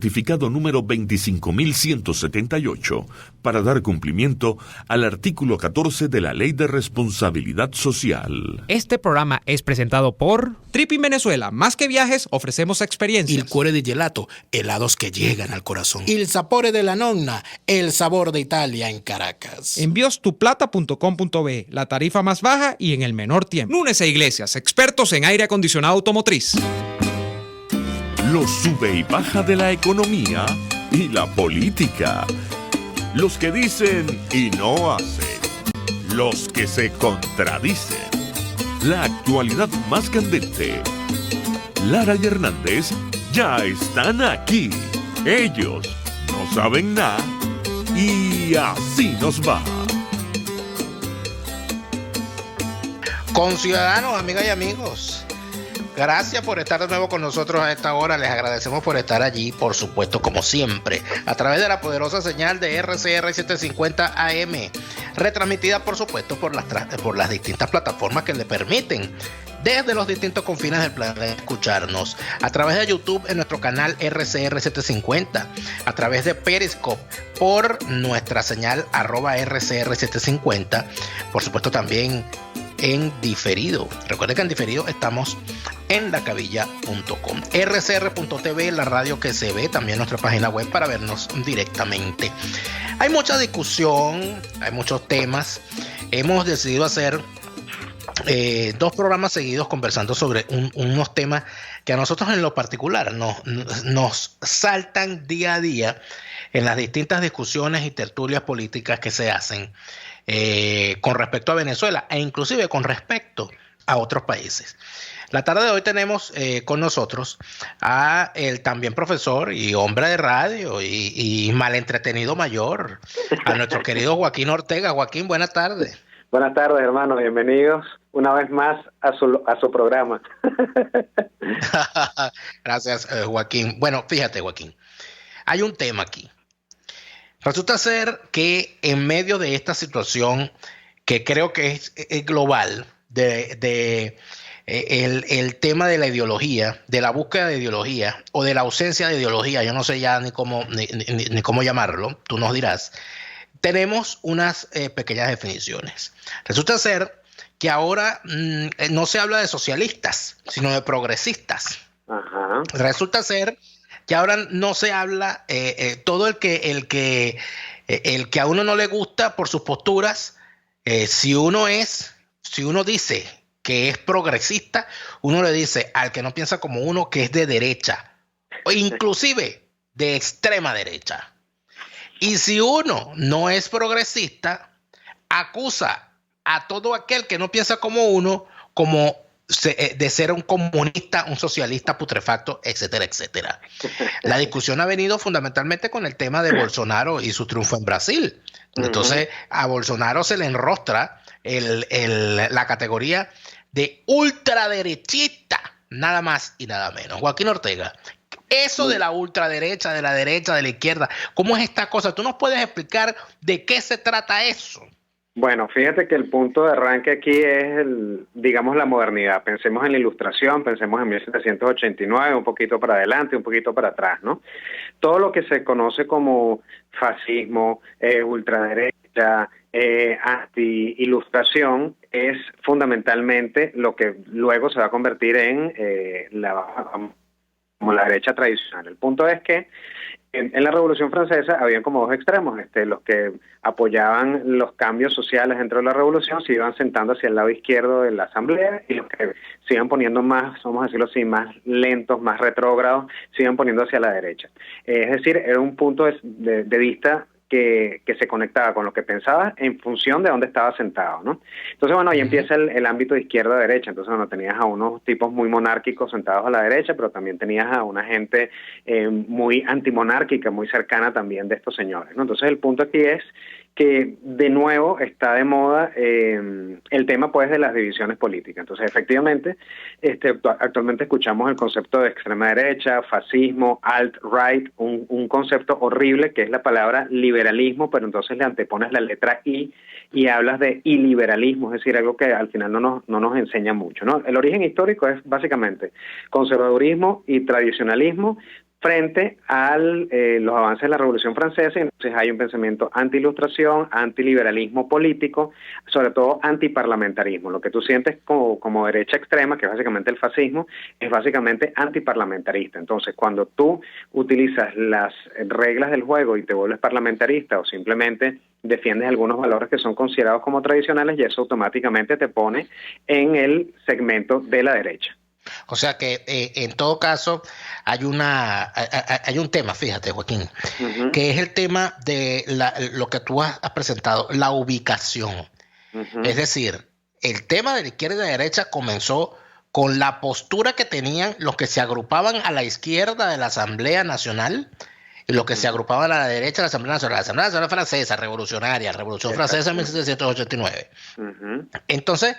Certificado número 25.178 para dar cumplimiento al artículo 14 de la Ley de Responsabilidad Social. Este programa es presentado por Trip Venezuela. Más que viajes, ofrecemos experiencias. Il cuore di gelato, helados que llegan al corazón. Il sapore della nonna, el sabor de Italia en Caracas. Enviostuplata.com.be, la tarifa más baja y en el menor tiempo. Núñez e Iglesias, expertos en aire acondicionado automotriz. Los sube y baja de la economía y la política. Los que dicen y no hacen. Los que se contradicen. La actualidad más candente. Lara y Hernández ya están aquí. Ellos no saben nada y así nos va. Conciudadanos, amigas y amigos, gracias por estar de nuevo con nosotros a esta hora. Les agradecemos por estar allí, por supuesto, como siempre, a través de la poderosa señal de RCR 750 AM, retransmitida, por supuesto, por las distintas plataformas que le permiten desde los distintos confines del planeta escucharnos, a través de YouTube en nuestro canal RCR 750, a través de Periscope por nuestra señal @RCR 750, por supuesto también en diferido. Recuerden que en diferido estamos en lacavilla.com, rcr.tv, la radio que se ve, también nuestra página web para vernos directamente. Hay mucha discusión, hay muchos temas. Hemos decidido hacer 2 programas seguidos conversando sobre unos temas que a nosotros en lo particular nos saltan día a día en las distintas discusiones y tertulias políticas que se hacen con respecto a Venezuela e inclusive con respecto a otros países. La tarde de hoy tenemos con nosotros a el también profesor y hombre de radio y mal entretenido mayor, a nuestro querido Joaquín Ortega. Joaquín, buenas tardes. Buenas tardes, hermano. Bienvenidos una vez más a su programa. Gracias, Joaquín. Bueno, fíjate, Joaquín, hay un tema aquí. Resulta ser que en medio de esta situación, que creo que es global, el tema de la ideología, de la búsqueda de ideología o de la ausencia de ideología, yo no sé ya ni cómo llamarlo, tú nos dirás, tenemos unas pequeñas definiciones. Resulta ser que ahora no se habla de socialistas, sino de progresistas. Ajá. Resulta ser que ahora no se habla todo el que a uno no le gusta por sus posturas, si uno dice que es progresista, uno le dice al que no piensa como uno que es de derecha, o inclusive de extrema derecha. Y si uno no es progresista, acusa a todo aquel que no piensa como uno de ser un comunista, un socialista putrefacto, etcétera, etcétera. La discusión ha venido fundamentalmente con el tema de Bolsonaro y su triunfo en Brasil. Entonces, a Bolsonaro se le enrostra la categoría de ultraderechista, nada más y nada menos. Joaquín Ortega, eso de la ultraderecha, de la derecha, de la izquierda, ¿cómo es esta cosa? ¿Tú nos puedes explicar de qué se trata eso? Bueno, fíjate que el punto de arranque aquí es, digamos, la modernidad. Pensemos en la Ilustración, pensemos en 1789, un poquito para adelante, un poquito para atrás, ¿no? Todo lo que se conoce como fascismo, ultraderecha, anti-ilustración, es fundamentalmente lo que luego se va a convertir en como la derecha tradicional. El punto es que en la Revolución Francesa habían como 2 extremos, los que apoyaban los cambios sociales dentro de la revolución se iban sentando hacia el lado izquierdo de la asamblea, y los que se iban poniendo más, vamos a decirlo así, más lentos, más retrógrados, se iban poniendo hacia la derecha. Es decir, era un punto de vista que se conectaba con lo que pensaba en función de dónde estaba sentado, ¿no? Entonces, bueno, ahí empieza el ámbito de izquierda-derecha. Entonces, bueno, tenías a unos tipos muy monárquicos sentados a la derecha, pero también tenías a una gente muy antimonárquica, muy cercana también de estos señores, ¿no? Entonces, el punto aquí es que de nuevo está de moda el tema pues de las divisiones políticas. Entonces, efectivamente, actualmente escuchamos el concepto de extrema derecha, fascismo, alt-right, un concepto horrible que es la palabra liberalismo, pero entonces le antepones la letra I y hablas de iliberalismo, es decir, algo que al final no nos enseña mucho, ¿no? El origen histórico es básicamente conservadurismo y tradicionalismo, frente a los avances de la Revolución Francesa. Entonces hay un pensamiento anti-ilustración, antiliberalismo político, sobre todo antiparlamentarismo. Lo que tú sientes como derecha extrema, que es básicamente el fascismo, es básicamente antiparlamentarista. Entonces, cuando tú utilizas las reglas del juego y te vuelves parlamentarista o simplemente defiendes algunos valores que son considerados como tradicionales, y eso automáticamente te pone en el segmento de la derecha. O sea que en todo caso hay un tema, fíjate, Joaquín, que es el tema de lo que tú has presentado, la ubicación. Es decir, el tema de la izquierda y de la derecha comenzó con la postura que tenían los que se agrupaban a la izquierda de la Asamblea Nacional y los que se agrupaban a la derecha de la Asamblea Nacional. La Asamblea Nacional Francesa, revolucionaria, Revolución Francesa en 1789. Entonces,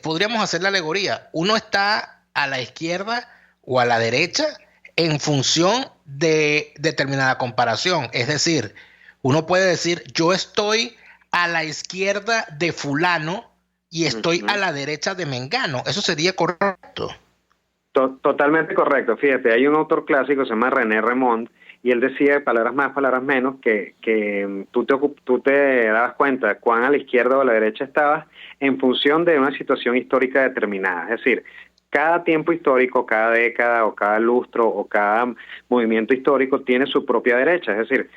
podríamos hacer la alegoría. Uno está a la izquierda o a la derecha en función de determinada comparación. Es decir, uno puede decir, yo estoy a la izquierda de fulano y estoy a la derecha de mengano. ¿Eso sería correcto? Totalmente correcto. Fíjate, hay un autor clásico, se llama René Remond, y él decía, palabras más, palabras menos, que tú te dabas cuenta cuán a la izquierda o a la derecha estabas en función de una situación histórica determinada. Es decir, cada tiempo histórico, cada década o cada lustro o cada movimiento histórico tiene su propia derecha. Es decir,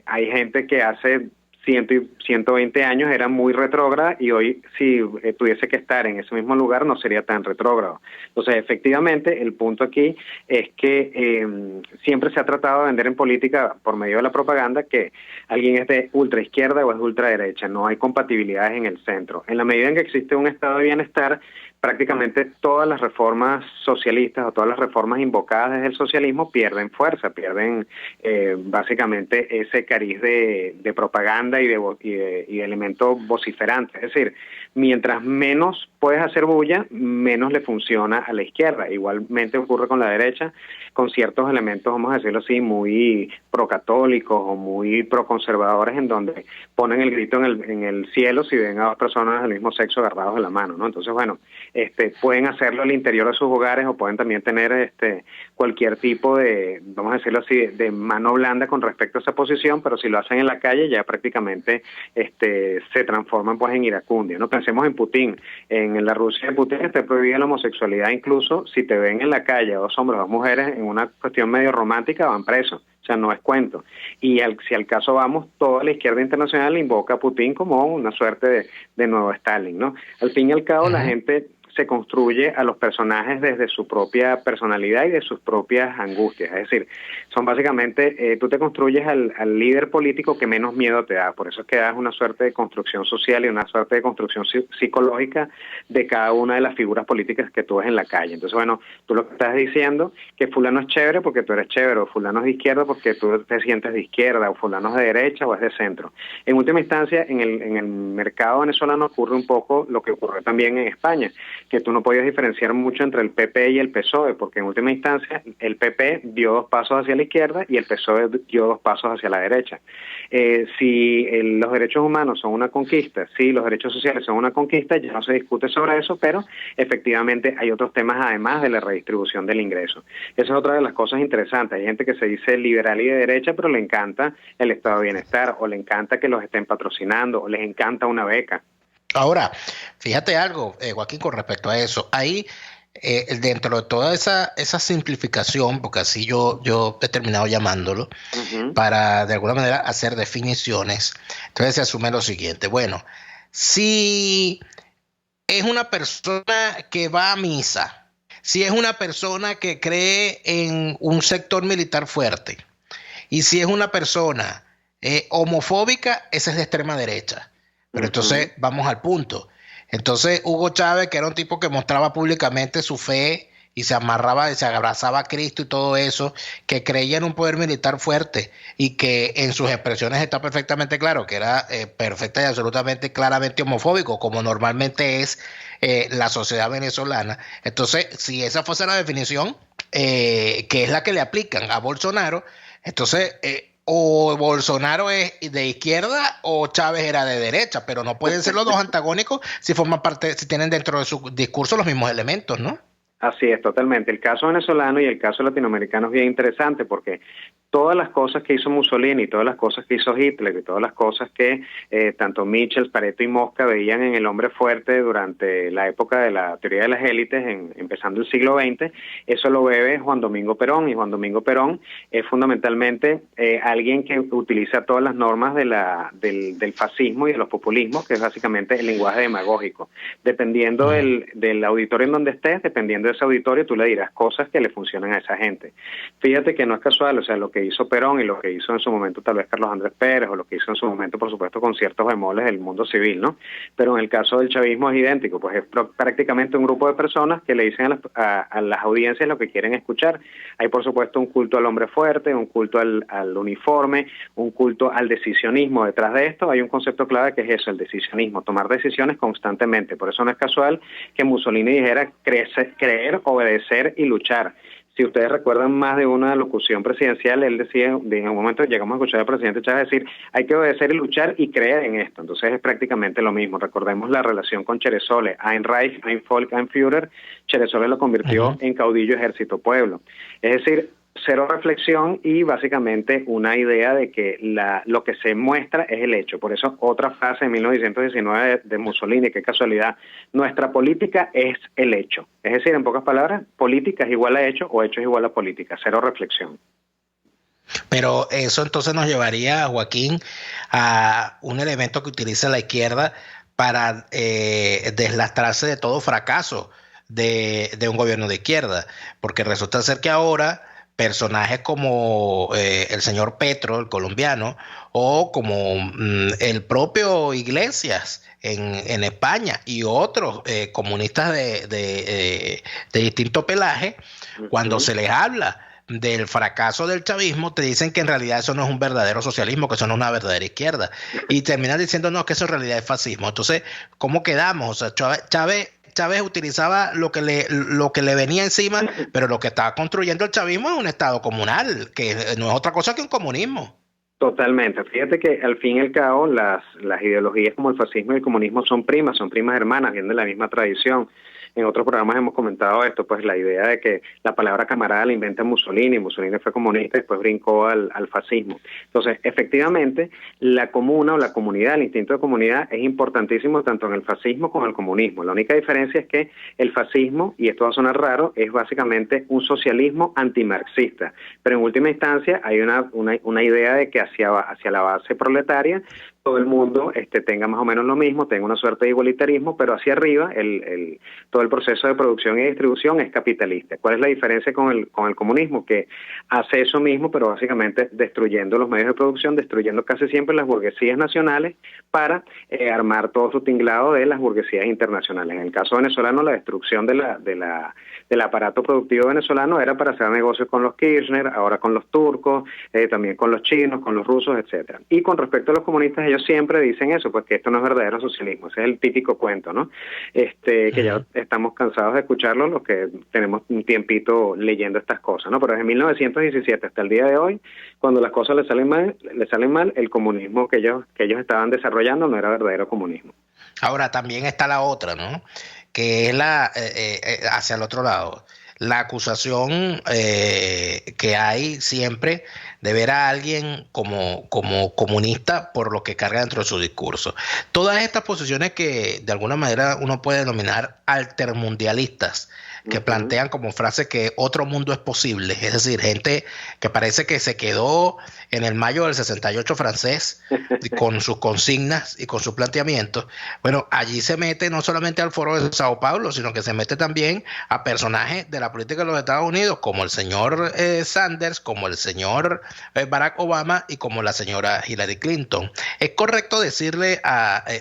hay gente que hace 100 y 120 años era muy retrógrada y hoy si tuviese que estar en ese mismo lugar no sería tan retrógrado. Entonces, efectivamente, el punto aquí es que siempre se ha tratado de vender en política por medio de la propaganda que alguien es de ultra izquierda o es de ultra derecha. No hay compatibilidades en el centro. En la medida en que existe un estado de bienestar, prácticamente todas las reformas socialistas o todas las reformas invocadas desde el socialismo pierden fuerza, pierden básicamente ese cariz de propaganda y de elemento vociferante. Es decir, mientras menos puedes hacer bulla, menos le funciona a la izquierda. Igualmente ocurre con la derecha, con ciertos elementos, vamos a decirlo así, muy procatólicos o muy proconservadores, en donde ponen el grito en el cielo si ven a dos personas del mismo sexo agarrados de la mano, ¿no? Entonces, bueno, pueden hacerlo al interior de sus hogares o pueden también tener cualquier tipo de, vamos a decirlo así, de mano blanda con respecto a esa posición, pero si lo hacen en la calle ya prácticamente se transforman pues en iracundia, ¿no? Pensemos en Putin. En la Rusia de Putin está prohibida la homosexualidad, incluso si te ven en la calle dos hombres o dos mujeres en una cuestión medio romántica van presos. O sea, no es cuento. Y si al caso vamos, toda la izquierda internacional invoca a Putin como una suerte de nuevo Stalin, ¿no? Al fin y al cabo, la gente se construye a los personajes desde su propia personalidad y de sus propias angustias. Es decir, son básicamente, tú te construyes al líder político que menos miedo te da. Por eso es que das una suerte de construcción social y una suerte de construcción psicológica de cada una de las figuras políticas que tú ves en la calle. Entonces, bueno, tú lo que estás diciendo que fulano es chévere porque tú eres chévere, o fulano es de izquierda porque tú te sientes de izquierda, o fulano es de derecha o es de centro. En última instancia, en el mercado venezolano ocurre un poco lo que ocurrió también en España, que tú no podías diferenciar mucho entre el PP y el PSOE, porque en última instancia el PP dio 2 pasos hacia la izquierda y el PSOE dio 2 pasos hacia la derecha. Si los derechos humanos son una conquista, si los derechos sociales son una conquista, ya no se discute sobre eso, pero efectivamente hay otros temas además de la redistribución del ingreso. Esa es otra de las cosas interesantes. Hay gente que se dice liberal y de derecha, pero le encanta el estado de bienestar, o le encanta que los estén patrocinando, o les encanta una beca. Ahora, fíjate algo, Joaquín, con respecto a eso. Ahí, dentro de toda esa simplificación, porque así yo he terminado llamándolo, para de alguna manera hacer definiciones, entonces se asume lo siguiente. Bueno, si es una persona que va a misa, si es una persona que cree en un sector militar fuerte, y si es una persona homofóbica, esa es de extrema derecha. Pero entonces vamos al punto. Entonces Hugo Chávez, que era un tipo que mostraba públicamente su fe y se amarraba y se abrazaba a Cristo y todo eso, que creía en un poder militar fuerte y que en sus expresiones está perfectamente claro que era perfecta y absolutamente claramente homofóbico, como normalmente es la sociedad venezolana. Entonces, si esa fuese la definición, que es la que le aplican a Bolsonaro, entonces o Bolsonaro es de izquierda o Chávez era de derecha, pero no pueden ser los dos antagónicos si forman parte, si tienen dentro de su discurso los mismos elementos, ¿no? Así es, totalmente. El caso venezolano y el caso latinoamericano es bien interesante porque todas las cosas que hizo Mussolini, todas las cosas que hizo Hitler y todas las cosas que tanto Michels, Pareto y Mosca veían en el hombre fuerte durante la época de la teoría de las élites, empezando el siglo XX, eso lo bebe Juan Domingo Perón, y Juan Domingo Perón es fundamentalmente alguien que utiliza todas las normas del fascismo y de los populismos, que es básicamente el lenguaje demagógico. Dependiendo del auditorio en donde estés, dependiendo de ese auditorio, tú le dirás cosas que le funcionan a esa gente. Fíjate que no es casual, o sea, lo que hizo Perón y lo que hizo en su momento tal vez Carlos Andrés Pérez, o lo que hizo en su momento, por supuesto, con ciertos bemoles del mundo civil, ¿no? Pero en el caso del chavismo es idéntico, pues es prácticamente un grupo de personas que le dicen a las audiencias lo que quieren escuchar. Hay, por supuesto, un culto al hombre fuerte, un culto al uniforme, un culto al decisionismo. Detrás de esto hay un concepto clave que es eso, el decisionismo, tomar decisiones constantemente. Por eso no es casual que Mussolini dijera creer, obedecer y luchar. Si ustedes recuerdan más de una locución presidencial, él decía, en un momento llegamos a escuchar al presidente Chávez decir, hay que obedecer y luchar y creer en esto. Entonces es prácticamente lo mismo. Recordemos la relación con Ceresole, Ein Reich, Ein Volk, Ein Führer. Ceresole lo convirtió en caudillo ejército-pueblo. Es decir, cero reflexión y básicamente una idea de que lo que se muestra es el hecho. Por eso otra frase de 1919 de Mussolini, qué casualidad, nuestra política es el hecho. Es decir, en pocas palabras, política es igual a hecho o hecho es igual a política, cero reflexión. Pero eso entonces nos llevaría, Joaquín, a un elemento que utiliza la izquierda para deslastrarse de todo fracaso de un gobierno de izquierda, porque resulta ser que ahora personajes como el señor Petro, el colombiano, o como el propio Iglesias en España y otros comunistas de distinto pelaje, cuando se les habla del fracaso del chavismo, te dicen que en realidad eso no es un verdadero socialismo, que eso no es una verdadera izquierda, y terminan diciendo no, que eso en realidad es fascismo. Entonces, ¿cómo quedamos? O sea, Chávez utilizaba lo que le venía encima, pero lo que estaba construyendo el chavismo es un estado comunal, que no es otra cosa que un comunismo. Totalmente. Fíjate que al fin y al cabo las ideologías como el fascismo y el comunismo son primas hermanas, vienen de la misma tradición. En otros programas hemos comentado esto, pues la idea de que la palabra camarada la inventa Mussolini fue comunista y después brincó al fascismo. Entonces, efectivamente, la comuna o la comunidad, el instinto de comunidad es importantísimo tanto en el fascismo como en el comunismo. La única diferencia es que el fascismo, y esto va a sonar raro, es básicamente un socialismo antimarxista, pero en última instancia hay una idea de que hacia la base proletaria todo el mundo tenga más o menos lo mismo, tenga una suerte de igualitarismo, pero hacia arriba todo el proceso de producción y distribución es capitalista. ¿Cuál es la diferencia con el comunismo? Que hace eso mismo, pero básicamente destruyendo los medios de producción, destruyendo casi siempre las burguesías nacionales para armar todo su tinglado de las burguesías internacionales. En el caso venezolano, la destrucción del aparato productivo venezolano era para hacer negocios con los Kirchner, ahora con los turcos, también con los chinos, con los rusos, etcétera. Y con respecto a los comunistas, ellos siempre dicen eso, pues que esto no es verdadero socialismo. Ese es el típico cuento, ¿no? Que ya estamos cansados de escucharlo, los que tenemos un tiempito leyendo estas cosas, ¿no? Pero desde 1917 hasta el día de hoy, cuando las cosas le salen mal, el comunismo que ellos estaban desarrollando no era verdadero comunismo. Ahora, también está la otra, ¿no? Que es hacia el otro lado. La acusación que hay siempre de ver a alguien como comunista por lo que carga dentro de su discurso. Todas estas posiciones que de alguna manera uno puede denominar altermundialistas, que plantean como frase que otro mundo es posible, es decir, gente que parece que se quedó en el mayo del 68 francés con sus consignas y con sus planteamientos. Bueno, allí se mete no solamente al foro de Sao Paulo, sino que se mete también a personajes de la política de los Estados Unidos, como el señor Sanders, como el señor Barack Obama y como la señora Hillary Clinton. ¿Es correcto decirle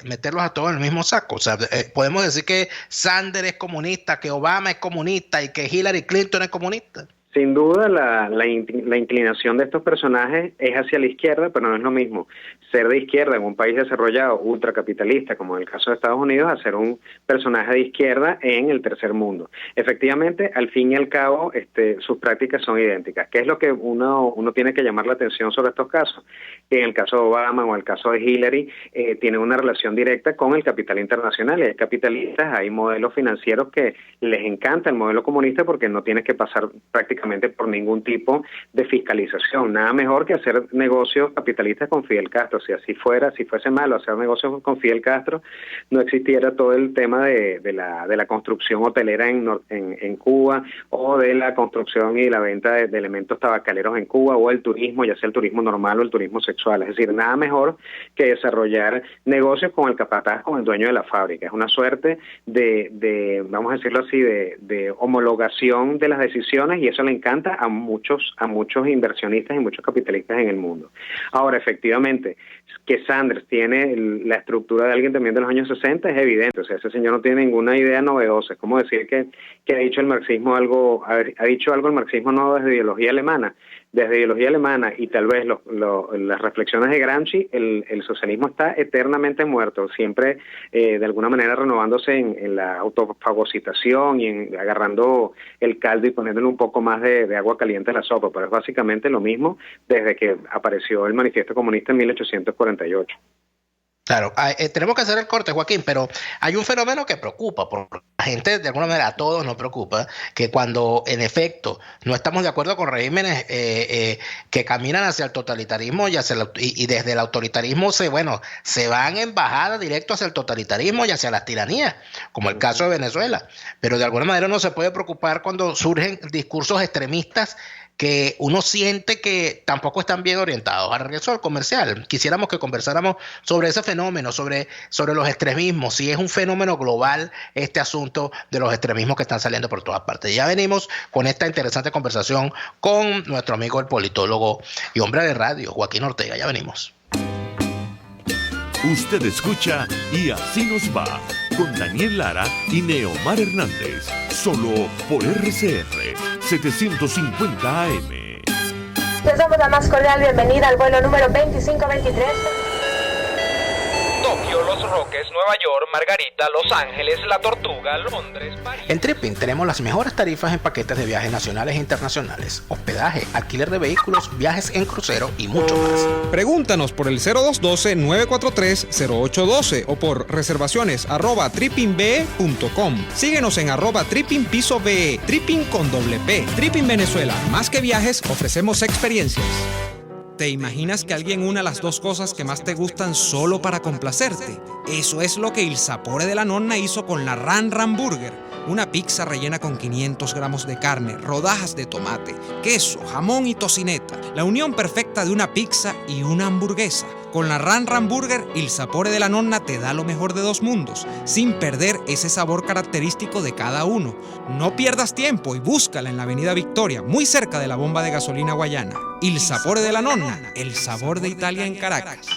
meterlos a todos en el mismo saco? O sea, podemos decir que Sanders es comunista, que Obama es comunista y que Hillary Clinton es comunista. Sin duda, la inclinación de estos personajes es hacia la izquierda, pero no es lo mismo ser de izquierda en un país desarrollado, ultracapitalista, como en el caso de Estados Unidos, a ser un personaje de izquierda en el tercer mundo. Efectivamente, al fin y al cabo, sus prácticas son idénticas. ¿Qué es lo que uno tiene que llamar la atención sobre estos casos? Que en el caso de Obama o el caso de Hillary, tienen una relación directa con el capital internacional. Y hay capitalistas, hay modelos financieros que les encanta el modelo comunista porque no tienes que pasar prácticamente por ningún tipo de fiscalización. Nada mejor que hacer negocios capitalistas con Fidel Castro. Si así fuera, si fuese malo hacer negocios con Fidel Castro, no existiera todo el tema de la construcción hotelera en Cuba, o de la construcción y la venta de elementos tabacaleros en Cuba, o el turismo, ya sea el turismo normal o el turismo sexual. Es decir, nada mejor que desarrollar negocios con el capataz, con el dueño de la fábrica. Es una suerte de vamos a decirlo así, de homologación de las decisiones, y eso le encanta a muchos inversionistas y muchos capitalistas en el mundo. Ahora, efectivamente, que Sanders tiene la estructura de alguien también de los años 60 es evidente. O sea, ese señor no tiene ninguna idea novedosa. Es como decir que ha dicho el marxismo algo, ha dicho algo el marxismo no desde ideología alemana. Desde ideología alemana y tal vez las reflexiones de Gramsci, el socialismo está eternamente muerto, siempre de alguna manera renovándose en la autofagocitación y en agarrando el caldo y poniéndole un poco más de agua caliente a la sopa, pero es básicamente lo mismo desde que apareció el Manifiesto Comunista en 1848. Claro, tenemos que hacer el corte, Joaquín, pero hay un fenómeno que preocupa, porque la gente, de alguna manera, a todos nos preocupa, que cuando en efecto no estamos de acuerdo con regímenes que caminan hacia el totalitarismo y desde el autoritarismo se van en bajada directo hacia el totalitarismo y hacia las tiranías, como el caso de Venezuela. Pero de alguna manera uno se puede preocupar cuando surgen discursos extremistas que uno siente que tampoco están bien orientados. Al regreso al comercial, quisiéramos que conversáramos sobre ese fenómeno, sobre los extremismos, si es un fenómeno global este asunto de los extremismos que están saliendo por todas partes. Ya venimos con esta interesante conversación con nuestro amigo el politólogo y hombre de radio, Joaquín Ortega. Ya venimos. Usted escucha Y Así Nos Va, con Daniel Lara y Neomar Hernández, solo por RCR 750 AM. Les damos la más cordial bienvenida al vuelo número 2523. Tokio, Los Roques, Nueva York, Margarita, Los Ángeles, La Tortuga, Londres, París. En Tripping tenemos las mejores tarifas en paquetes de viajes nacionales e internacionales, hospedaje, alquiler de vehículos, viajes en crucero y mucho más. Pregúntanos por el 0212-943-0812 o por reservaciones@trippingbe.com. Síguenos en @trippingpisobe, Tripping con doble P. Tripping Venezuela, más que viajes, ofrecemos experiencias. ¿Te imaginas que alguien una las dos cosas que más te gustan solo para complacerte? Eso es lo que Il Sapore della Nonna hizo con la Ran Ran Burger. Una pizza rellena con 500 gramos de carne, rodajas de tomate, queso, jamón y tocineta. La unión perfecta de una pizza y una hamburguesa. Con la Ran Ran Burger, Il Sapore della Nonna te da lo mejor de dos mundos, sin perder ese sabor característico de cada uno. No pierdas tiempo y búscala en la Avenida Victoria, muy cerca de la bomba de gasolina Guayana. Il Sapore della Nonna, el sabor de Italia en Caracas.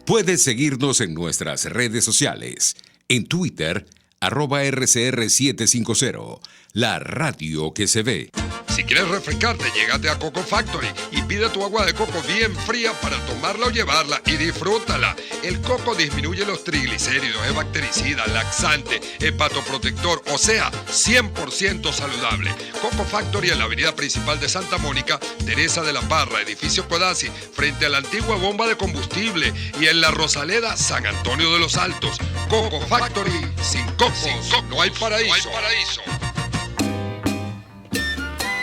Puedes seguirnos en nuestras redes sociales. En Twitter, @RCR750, la radio que se ve. Si quieres refrescarte, llégate a Coco Factory y pide tu agua de coco bien fría para tomarla o llevarla y disfrútala. El coco disminuye los triglicéridos, es bactericida, laxante, hepatoprotector, o sea, 100% saludable. Coco Factory en la avenida principal de Santa Mónica, Teresa de la Parra, edificio Codazzi, frente a la antigua bomba de combustible, y en la Rosaleda, San Antonio de los Altos. Coco Factory, sin cocos, no hay paraíso. No hay paraíso.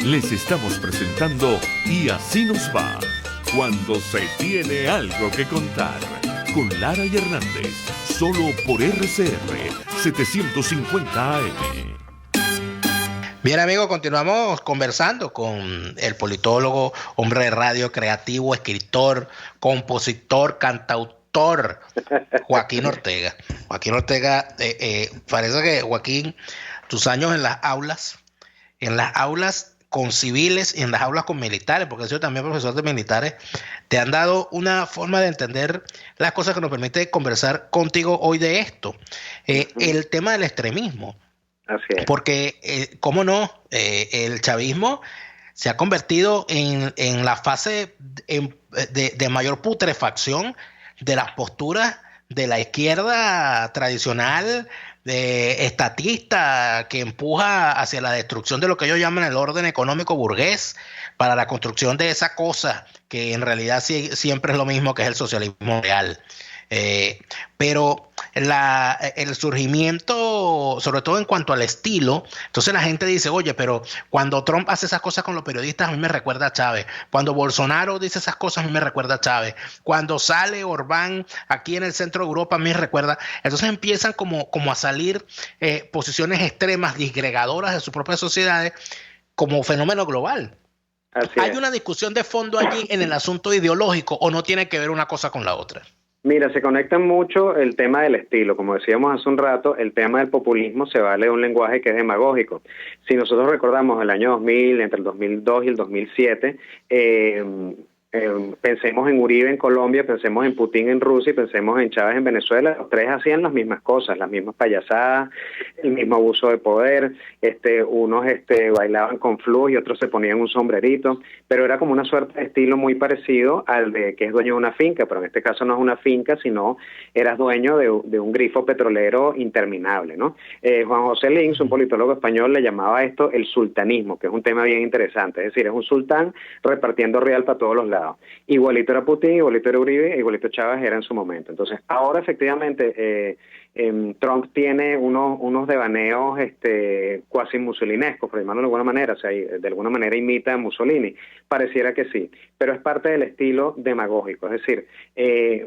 Les estamos presentando Y Así Nos Va, cuando se tiene algo que contar, con Lara y Hernández, solo por RCR 750 AM. Bien, amigos, continuamos conversando con el politólogo, hombre de radio, creativo, escritor, compositor, cantautor, Joaquín Ortega. Joaquín Ortega, parece que, Joaquín, tus años en las aulas con civiles y en las aulas con militares, porque yo también profesor de militares, te han dado una forma de entender las cosas que nos permite conversar contigo hoy de esto. El tema del extremismo. Así es. Porque, ¿cómo no? El chavismo se ha convertido en la fase de mayor putrefacción de las posturas de la izquierda tradicional, estatista, que empuja hacia la destrucción de lo que ellos llaman el orden económico burgués para la construcción de esa cosa que en realidad siempre es lo mismo, que es el socialismo real. Pero el surgimiento, sobre todo en cuanto al estilo, entonces la gente dice, oye, pero cuando Trump hace esas cosas con los periodistas, a mí me recuerda a Chávez. Cuando Bolsonaro dice esas cosas, a mí me recuerda a Chávez. Cuando sale Orbán aquí en el centro de Europa, a mí me recuerda. Entonces empiezan como a salir posiciones extremas, disgregadoras de sus propias sociedades, como fenómeno global. ¿Hay una discusión de fondo allí en el asunto ideológico o no tiene que ver una cosa con la otra? Mira, se conecta mucho el tema del estilo. Como decíamos hace un rato, el tema del populismo se vale de un lenguaje que es demagógico. Si nosotros recordamos el año 2000, entre el 2002 y el 2007, pensemos en Uribe en Colombia, pensemos en Putin en Rusia y pensemos en Chávez en Venezuela. Los tres hacían las mismas cosas, las mismas payasadas, el mismo abuso de poder. Unos bailaban con flux y otros se ponían un sombrerito, pero era como una suerte de estilo muy parecido al de que es dueño de una finca, pero en este caso no es una finca, sino eras dueño de un grifo petrolero interminable, ¿no? Juan José Lins, un politólogo español, le llamaba esto el sultanismo, que es un tema bien interesante, es decir, es un sultán repartiendo real para todos los lados. Igualito era Putin, igualito era Uribe, igualito Chávez era en su momento. Entonces, ahora efectivamente Trump tiene unos devaneos cuasi musolinescos, por llamarlo de alguna manera, o sea, de alguna manera imita a Mussolini, pareciera que sí, pero es parte del estilo demagógico, es decir,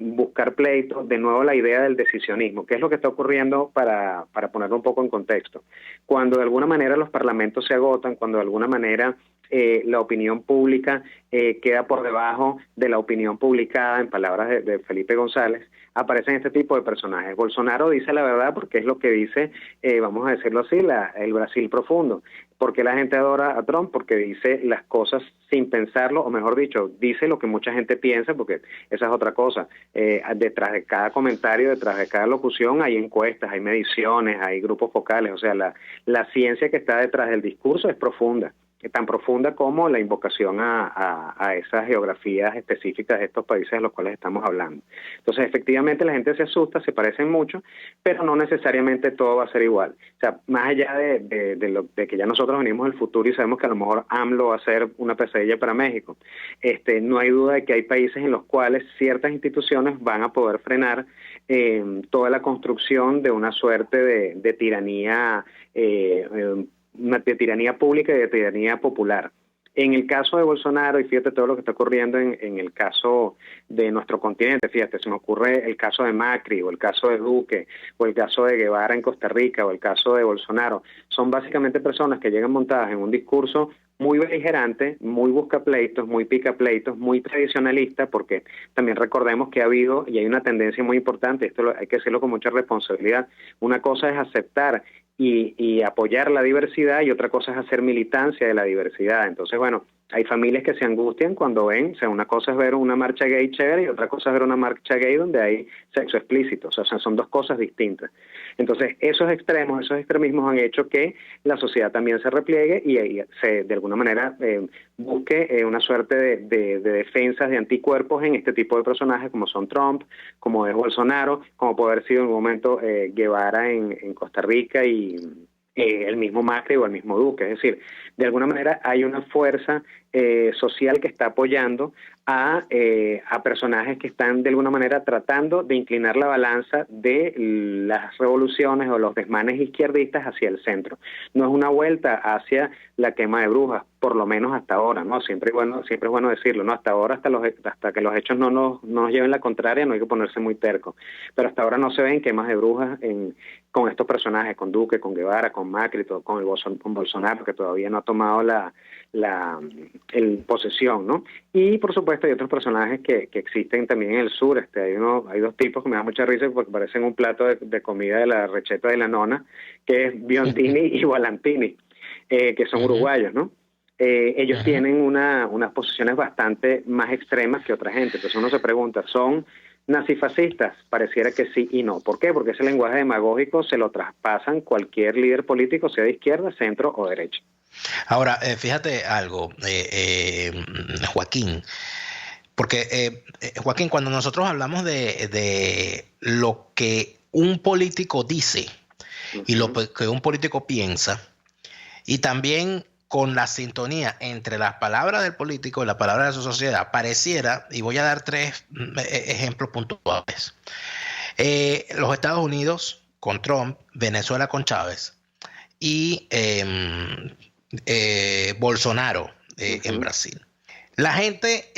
buscar pleitos, de nuevo la idea del decisionismo, que es lo que está ocurriendo para ponerlo un poco en contexto. Cuando de alguna manera los parlamentos se agotan, cuando de alguna manera la opinión pública queda por debajo de la opinión publicada, en palabras de Felipe González, aparecen este tipo de personajes. Bolsonaro dice la verdad porque es lo que dice, vamos a decirlo así, el Brasil profundo. ¿Por qué la gente adora a Trump? Porque dice las cosas sin pensarlo, o mejor dicho, dice lo que mucha gente piensa, porque esa es otra cosa. Detrás de cada comentario, detrás de cada locución hay encuestas, hay mediciones, hay grupos focales, o sea, la ciencia que está detrás del discurso es profunda, tan profunda como la invocación a esas geografías específicas de estos países de los cuales estamos hablando. Entonces, efectivamente, la gente se asusta, se parecen mucho, pero no necesariamente todo va a ser igual. O sea, más allá de que ya nosotros venimos del futuro y sabemos que a lo mejor AMLO va a ser una pesadilla para México, no hay duda de que hay países en los cuales ciertas instituciones van a poder frenar toda la construcción de una suerte de tiranía de tiranía pública y de tiranía popular. En el caso de Bolsonaro, y fíjate todo lo que está ocurriendo en el caso de nuestro continente, fíjate, se me ocurre el caso de Macri, o el caso de Duque, o el caso de Guevara en Costa Rica, o el caso de Bolsonaro, son básicamente personas que llegan montadas en un discurso muy beligerante, muy buscapleitos, muy picapleitos, muy tradicionalista, porque también recordemos que ha habido, y hay una tendencia muy importante, esto hay que hacerlo con mucha responsabilidad, una cosa es aceptar y apoyar la diversidad y otra cosa es hacer militancia de la diversidad. Entonces, bueno, hay familias que se angustian cuando ven, o sea, una cosa es ver una marcha gay chévere y otra cosa es ver una marcha gay donde hay sexo explícito, o sea, son dos cosas distintas. Entonces, esos extremos, esos extremismos han hecho que la sociedad también se repliegue y de alguna manera busque una suerte de defensas, de anticuerpos en este tipo de personajes como son Trump, como es Bolsonaro, como puede haber sido en un momento Guevara en Costa Rica y el mismo Macri o el mismo Duque. Es decir, de alguna manera hay una fuerza social que está apoyando a personajes que están de alguna manera tratando de inclinar la balanza de las revoluciones o los desmanes izquierdistas hacia el centro. No es una vuelta hacia la quema de brujas, por lo menos hasta ahora, ¿no? Siempre es bueno decirlo, ¿no? Hasta ahora, hasta que los hechos no nos lleven la contraria, no hay que ponerse muy terco. Pero hasta ahora no se ven quemas de brujas con estos personajes, con Duque, con Guevara, con Macri, con Bolsonaro, que todavía no ha tomado el posesión, ¿no? Y por supuesto hay otros personajes que existen también en el sur. Hay dos tipos que me dan mucha risa porque parecen un plato de comida de la receta de la nona, que es Biontini y Volantini, que son uruguayos, ¿no? Ellos tienen unas posiciones bastante más extremas que otra gente. Entonces uno se pregunta, ¿son Nazifascistas, pareciera que sí y no. ¿Por qué? Porque ese lenguaje demagógico se lo traspasan cualquier líder político, sea de izquierda, centro o derecha. Ahora, fíjate algo, Joaquín, porque Joaquín, cuando nosotros hablamos de lo que un político dice y lo que un político piensa, y también con la sintonía entre las palabras del político y las palabras de su sociedad, pareciera, y voy a dar 3 ejemplos puntuales. Los Estados Unidos con Trump, Venezuela con Chávez y Bolsonaro en Brasil. La gente,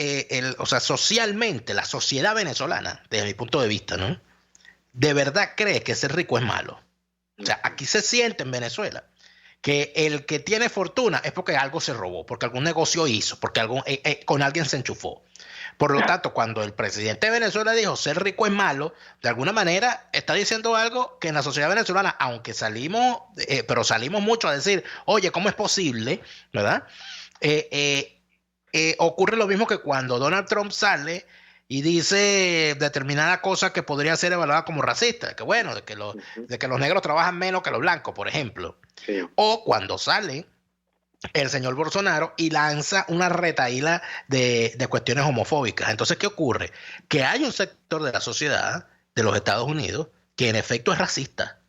o sea, socialmente, la sociedad venezolana, desde mi punto de vista, ¿no?, de verdad cree que ser rico es malo. O sea, aquí se siente en Venezuela que el que tiene fortuna es porque algo se robó, porque algún negocio hizo, porque con alguien se enchufó. Por lo tanto, cuando el presidente de Venezuela dijo ser rico es malo, de alguna manera está diciendo algo que en la sociedad venezolana, aunque salimos mucho a decir, oye, ¿cómo es posible? ¿Verdad? Ocurre lo mismo que cuando Donald Trump sale y dice determinada cosa que podría ser evaluada como racista, que bueno, de que los negros trabajan menos que los blancos, por ejemplo. Sí. O cuando sale el señor Bolsonaro y lanza una retahíla de cuestiones homofóbicas. Entonces, ¿qué ocurre? Que hay un sector de la sociedad de los Estados Unidos que en efecto es racista.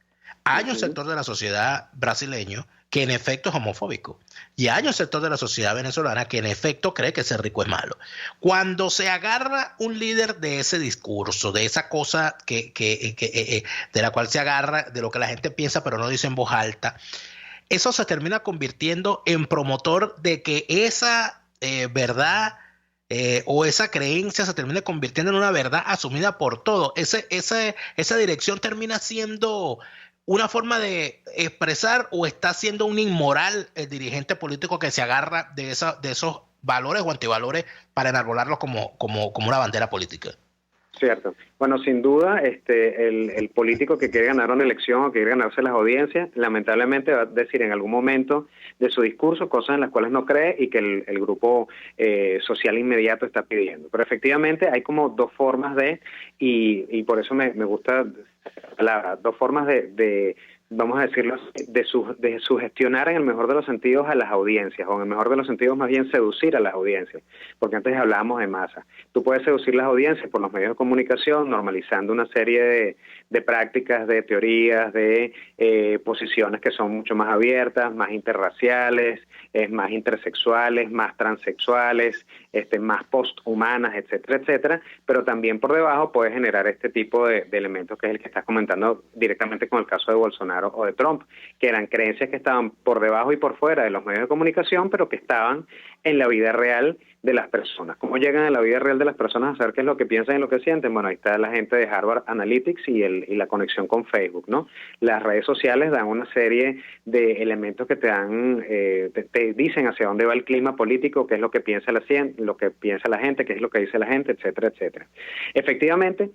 Hay un sector de la sociedad brasileño que en efecto es homofóbico. Y hay un sector de la sociedad venezolana que en efecto cree que ser rico es malo. Cuando se agarra un líder de ese discurso, de esa cosa de la cual se agarra, de lo que la gente piensa pero no dice en voz alta, eso se termina convirtiendo en promotor de que esa verdad o esa creencia se termina convirtiendo en una verdad asumida por todos. Esa dirección termina siendo una forma de expresar, o está siendo un inmoral el dirigente político que se agarra de esos valores o antivalores para enarbolarlos como una bandera política. Cierto. Bueno, sin duda, el político que quiere ganar una elección o que quiere ganarse las audiencias, lamentablemente va a decir en algún momento de su discurso cosas en las cuales no cree y que el grupo social inmediato está pidiendo. Pero efectivamente hay como 2 formas y por eso me gusta la palabra, 2 formas de vamos a decirlo así, de sugestionar en el mejor de los sentidos a las audiencias, o en el mejor de los sentidos más bien seducir a las audiencias, porque antes hablábamos de masa. Tú puedes seducir las audiencias por los medios de comunicación, normalizando una serie de prácticas, de teorías, de posiciones que son mucho más abiertas, más interraciales, más intersexuales, más transexuales, más posthumanas, etcétera, etcétera, pero también por debajo puedes generar este tipo de elementos que es el que estás comentando directamente con el caso de Bolsonaro o de Trump, que eran creencias que estaban por debajo y por fuera de los medios de comunicación, pero que estaban en la vida real de las personas. ¿Cómo llegan a la vida real de las personas a saber qué es lo que piensan y lo que sienten? Bueno, ahí está la gente de Harvard Analytics y la conexión con Facebook, ¿no? Las redes sociales dan una serie de elementos que te dicen hacia dónde va el clima político, qué es lo que piensa la gente, qué es lo que dice la gente, etcétera, etcétera. Efectivamente,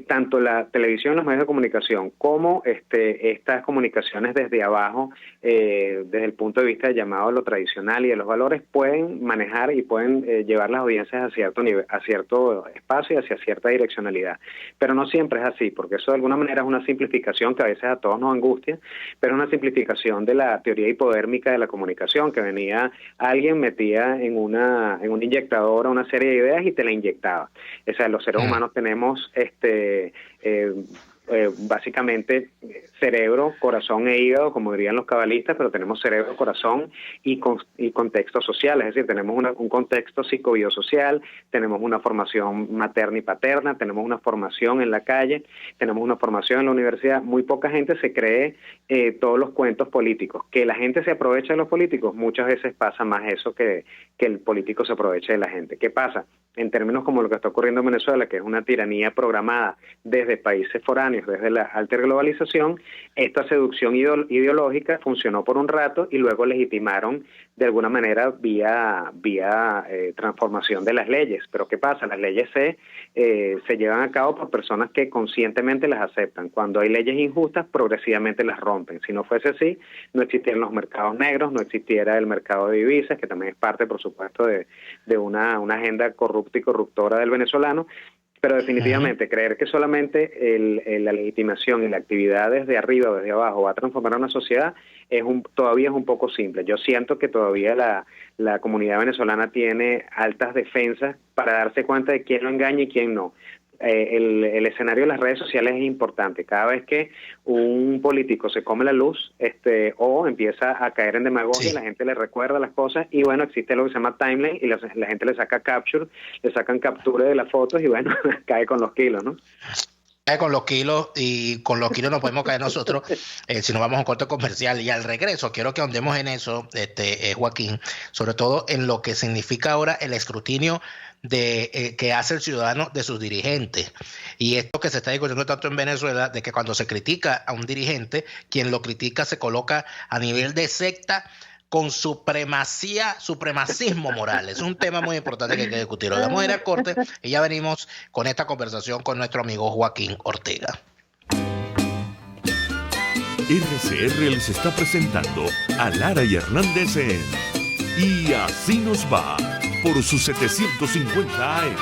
tanto la televisión, los medios de comunicación, como estas comunicaciones desde abajo, desde el punto de vista de llamado a lo tradicional y de los valores, pueden manejar y pueden llevar las audiencias a cierto nivel, a cierto espacio y hacia cierta direccionalidad. Pero no siempre es así, porque eso de alguna manera es una simplificación que a veces a todos nos angustia, pero es una simplificación de la teoría hipodérmica de la comunicación, que venía alguien, metía en un inyectador una serie de ideas y te la inyectaba. O sea, los seres humanos tenemos básicamente cerebro, corazón e hígado, como dirían los cabalistas, pero tenemos cerebro, corazón y contexto social, es decir, tenemos un contexto psicobiosocial, tenemos una formación materna y paterna, tenemos una formación en la calle, tenemos una formación en la universidad. Muy poca gente se cree todos los cuentos políticos. Que la gente se aprovecha de los políticos, muchas veces pasa más eso que el político se aproveche de la gente. ¿Qué pasa? En términos como lo que está ocurriendo en Venezuela, que es una tiranía programada desde países foráneos, desde la alta globalización, esta seducción ideológica funcionó por un rato y luego legitimaron de alguna manera vía transformación de las leyes. Pero ¿qué pasa? Las leyes se llevan a cabo por personas que conscientemente las aceptan. Cuando hay leyes injustas, progresivamente las rompen. Si no fuese así, no existieran los mercados negros, no existiera el mercado de divisas, que también es parte, por supuesto, de una agenda corrupta y corruptora del venezolano. Pero definitivamente creer que solamente la legitimación y la actividad desde arriba o desde abajo va a transformar a una sociedad todavía es un poco simple. Yo siento que todavía la comunidad venezolana tiene altas defensas para darse cuenta de quién lo engaña y quién no. El escenario de las redes sociales es importante. Cada vez que un político se come la luz o empieza a caer en demagogia, la gente le recuerda las cosas y bueno, existe lo que se llama timeline y la gente le saca capture, le sacan captura de las fotos y bueno, cae con los kilos, ¿no? Cae con los kilos y con los kilos nos podemos caer nosotros si nos vamos a un corte comercial. Y al regreso quiero que ahondemos en eso, Joaquín, sobre todo en lo que significa ahora el escrutinio que hace el ciudadano de sus dirigentes. Y esto que se está discutiendo tanto en Venezuela, de que cuando se critica a un dirigente, quien lo critica se coloca a nivel de secta con supremacismo moral. Es un tema muy importante que hay que discutir. Lo vamos a ir al corte y ya venimos con esta conversación con nuestro amigo Joaquín Ortega. RCR les está presentando a Lara y Hernández en Y Así Nos Va por sus 750 AM.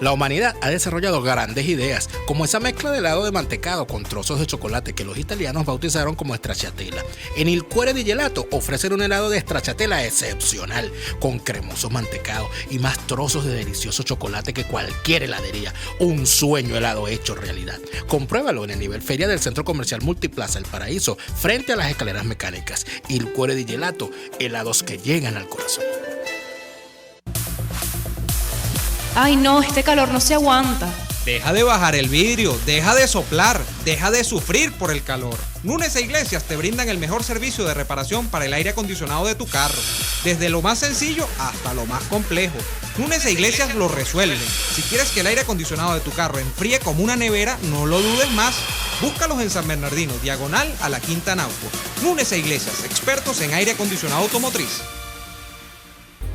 La humanidad ha desarrollado grandes ideas, como esa mezcla de helado de mantecado con trozos de chocolate que los italianos bautizaron como stracciatella. En Il Cuore di Gelato ofrecen un helado de stracciatella excepcional, con cremoso mantecado y más trozos de delicioso chocolate que cualquier heladería. Un sueño helado hecho realidad. Compruébalo en el nivel feria del Centro Comercial Multiplaza El Paraíso, frente a las escaleras mecánicas. Il Cuore di Gelato, helados que llegan al corazón. Ay no, este calor no se aguanta. Deja de bajar el vidrio, deja de soplar, deja de sufrir por el calor. Núñez e Iglesias te brindan el mejor servicio de reparación para el aire acondicionado de tu carro. Desde lo más sencillo hasta lo más complejo. Núñez e Iglesias lo resuelven. Si quieres que el aire acondicionado de tu carro enfríe como una nevera, no lo dudes más. Búscalos en San Bernardino, diagonal a la Quinta Nauco. Núñez e Iglesias, expertos en aire acondicionado automotriz.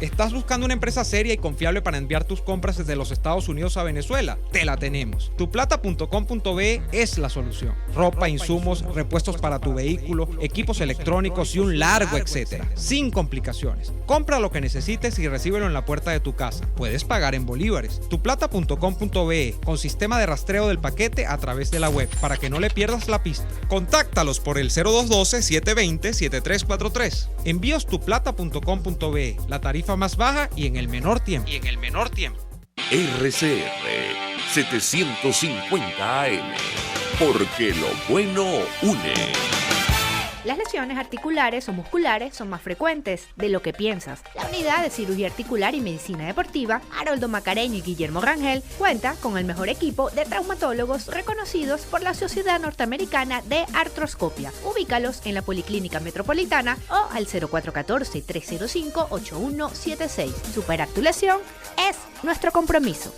¿Estás buscando una empresa seria y confiable para enviar tus compras desde los Estados Unidos a Venezuela? Te la tenemos. Tuplata.com.be es la solución. Ropa, insumos, repuestos para tu vehículo, equipos electrónicos y un largo etcétera. Sin complicaciones. Compra lo que necesites y recíbelo en la puerta de tu casa. Puedes pagar en bolívares. Tuplata.com.be con sistema de rastreo del paquete a través de la web para que no le pierdas la pista. Contáctalos por el 0212-720-7343. Envíos tuplata.com.be. La tarifa más baja y en el menor tiempo. RCR 750 AM, porque lo bueno une. Las lesiones articulares o musculares son más frecuentes de lo que piensas. La Unidad de Cirugía Articular y Medicina Deportiva, Haroldo Macareño y Guillermo Rangel, cuenta con el mejor equipo de traumatólogos reconocidos por la Sociedad Norteamericana de Artroscopia. Ubícalos en la Policlínica Metropolitana o al 0414-305-8176. Superar tu lesión es nuestro compromiso.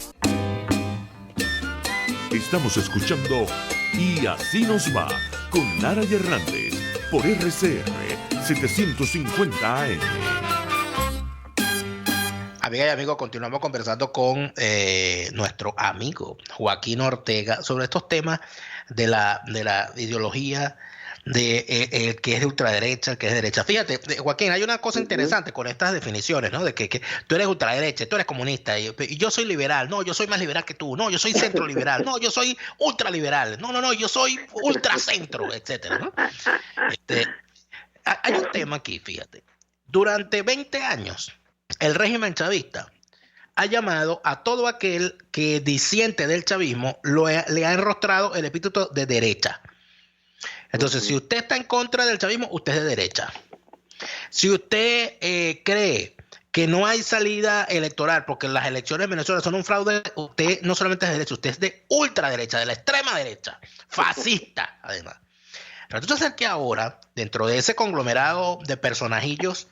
Estamos escuchando Y Así Nos Va con Lara y Hernández por RCR 750 AM. Amigas y amigos, continuamos conversando con nuestro amigo Joaquín Ortega sobre estos temas de la ideología de que es de ultraderecha, que es de derecha. Fíjate, Joaquín, hay una cosa interesante con estas definiciones, ¿no? De que tú eres ultraderecha, tú eres comunista y yo soy liberal. No, yo soy más liberal que tú. No, yo soy centro liberal. No, yo soy ultraliberal. No, yo soy ultracentro, etcétera, ¿no? Hay un tema aquí, fíjate. Durante 20 años, el régimen chavista ha llamado a todo aquel que disiente del chavismo, le ha enrostrado el epíteto de derecha. Entonces, si usted está en contra del chavismo, usted es de derecha. Si usted cree que no hay salida electoral porque las elecciones en Venezuela son un fraude, usted no solamente es de derecha, usted es de ultraderecha, de la extrema derecha, fascista, además. Resulta ser que ahora, dentro de ese conglomerado de personajillos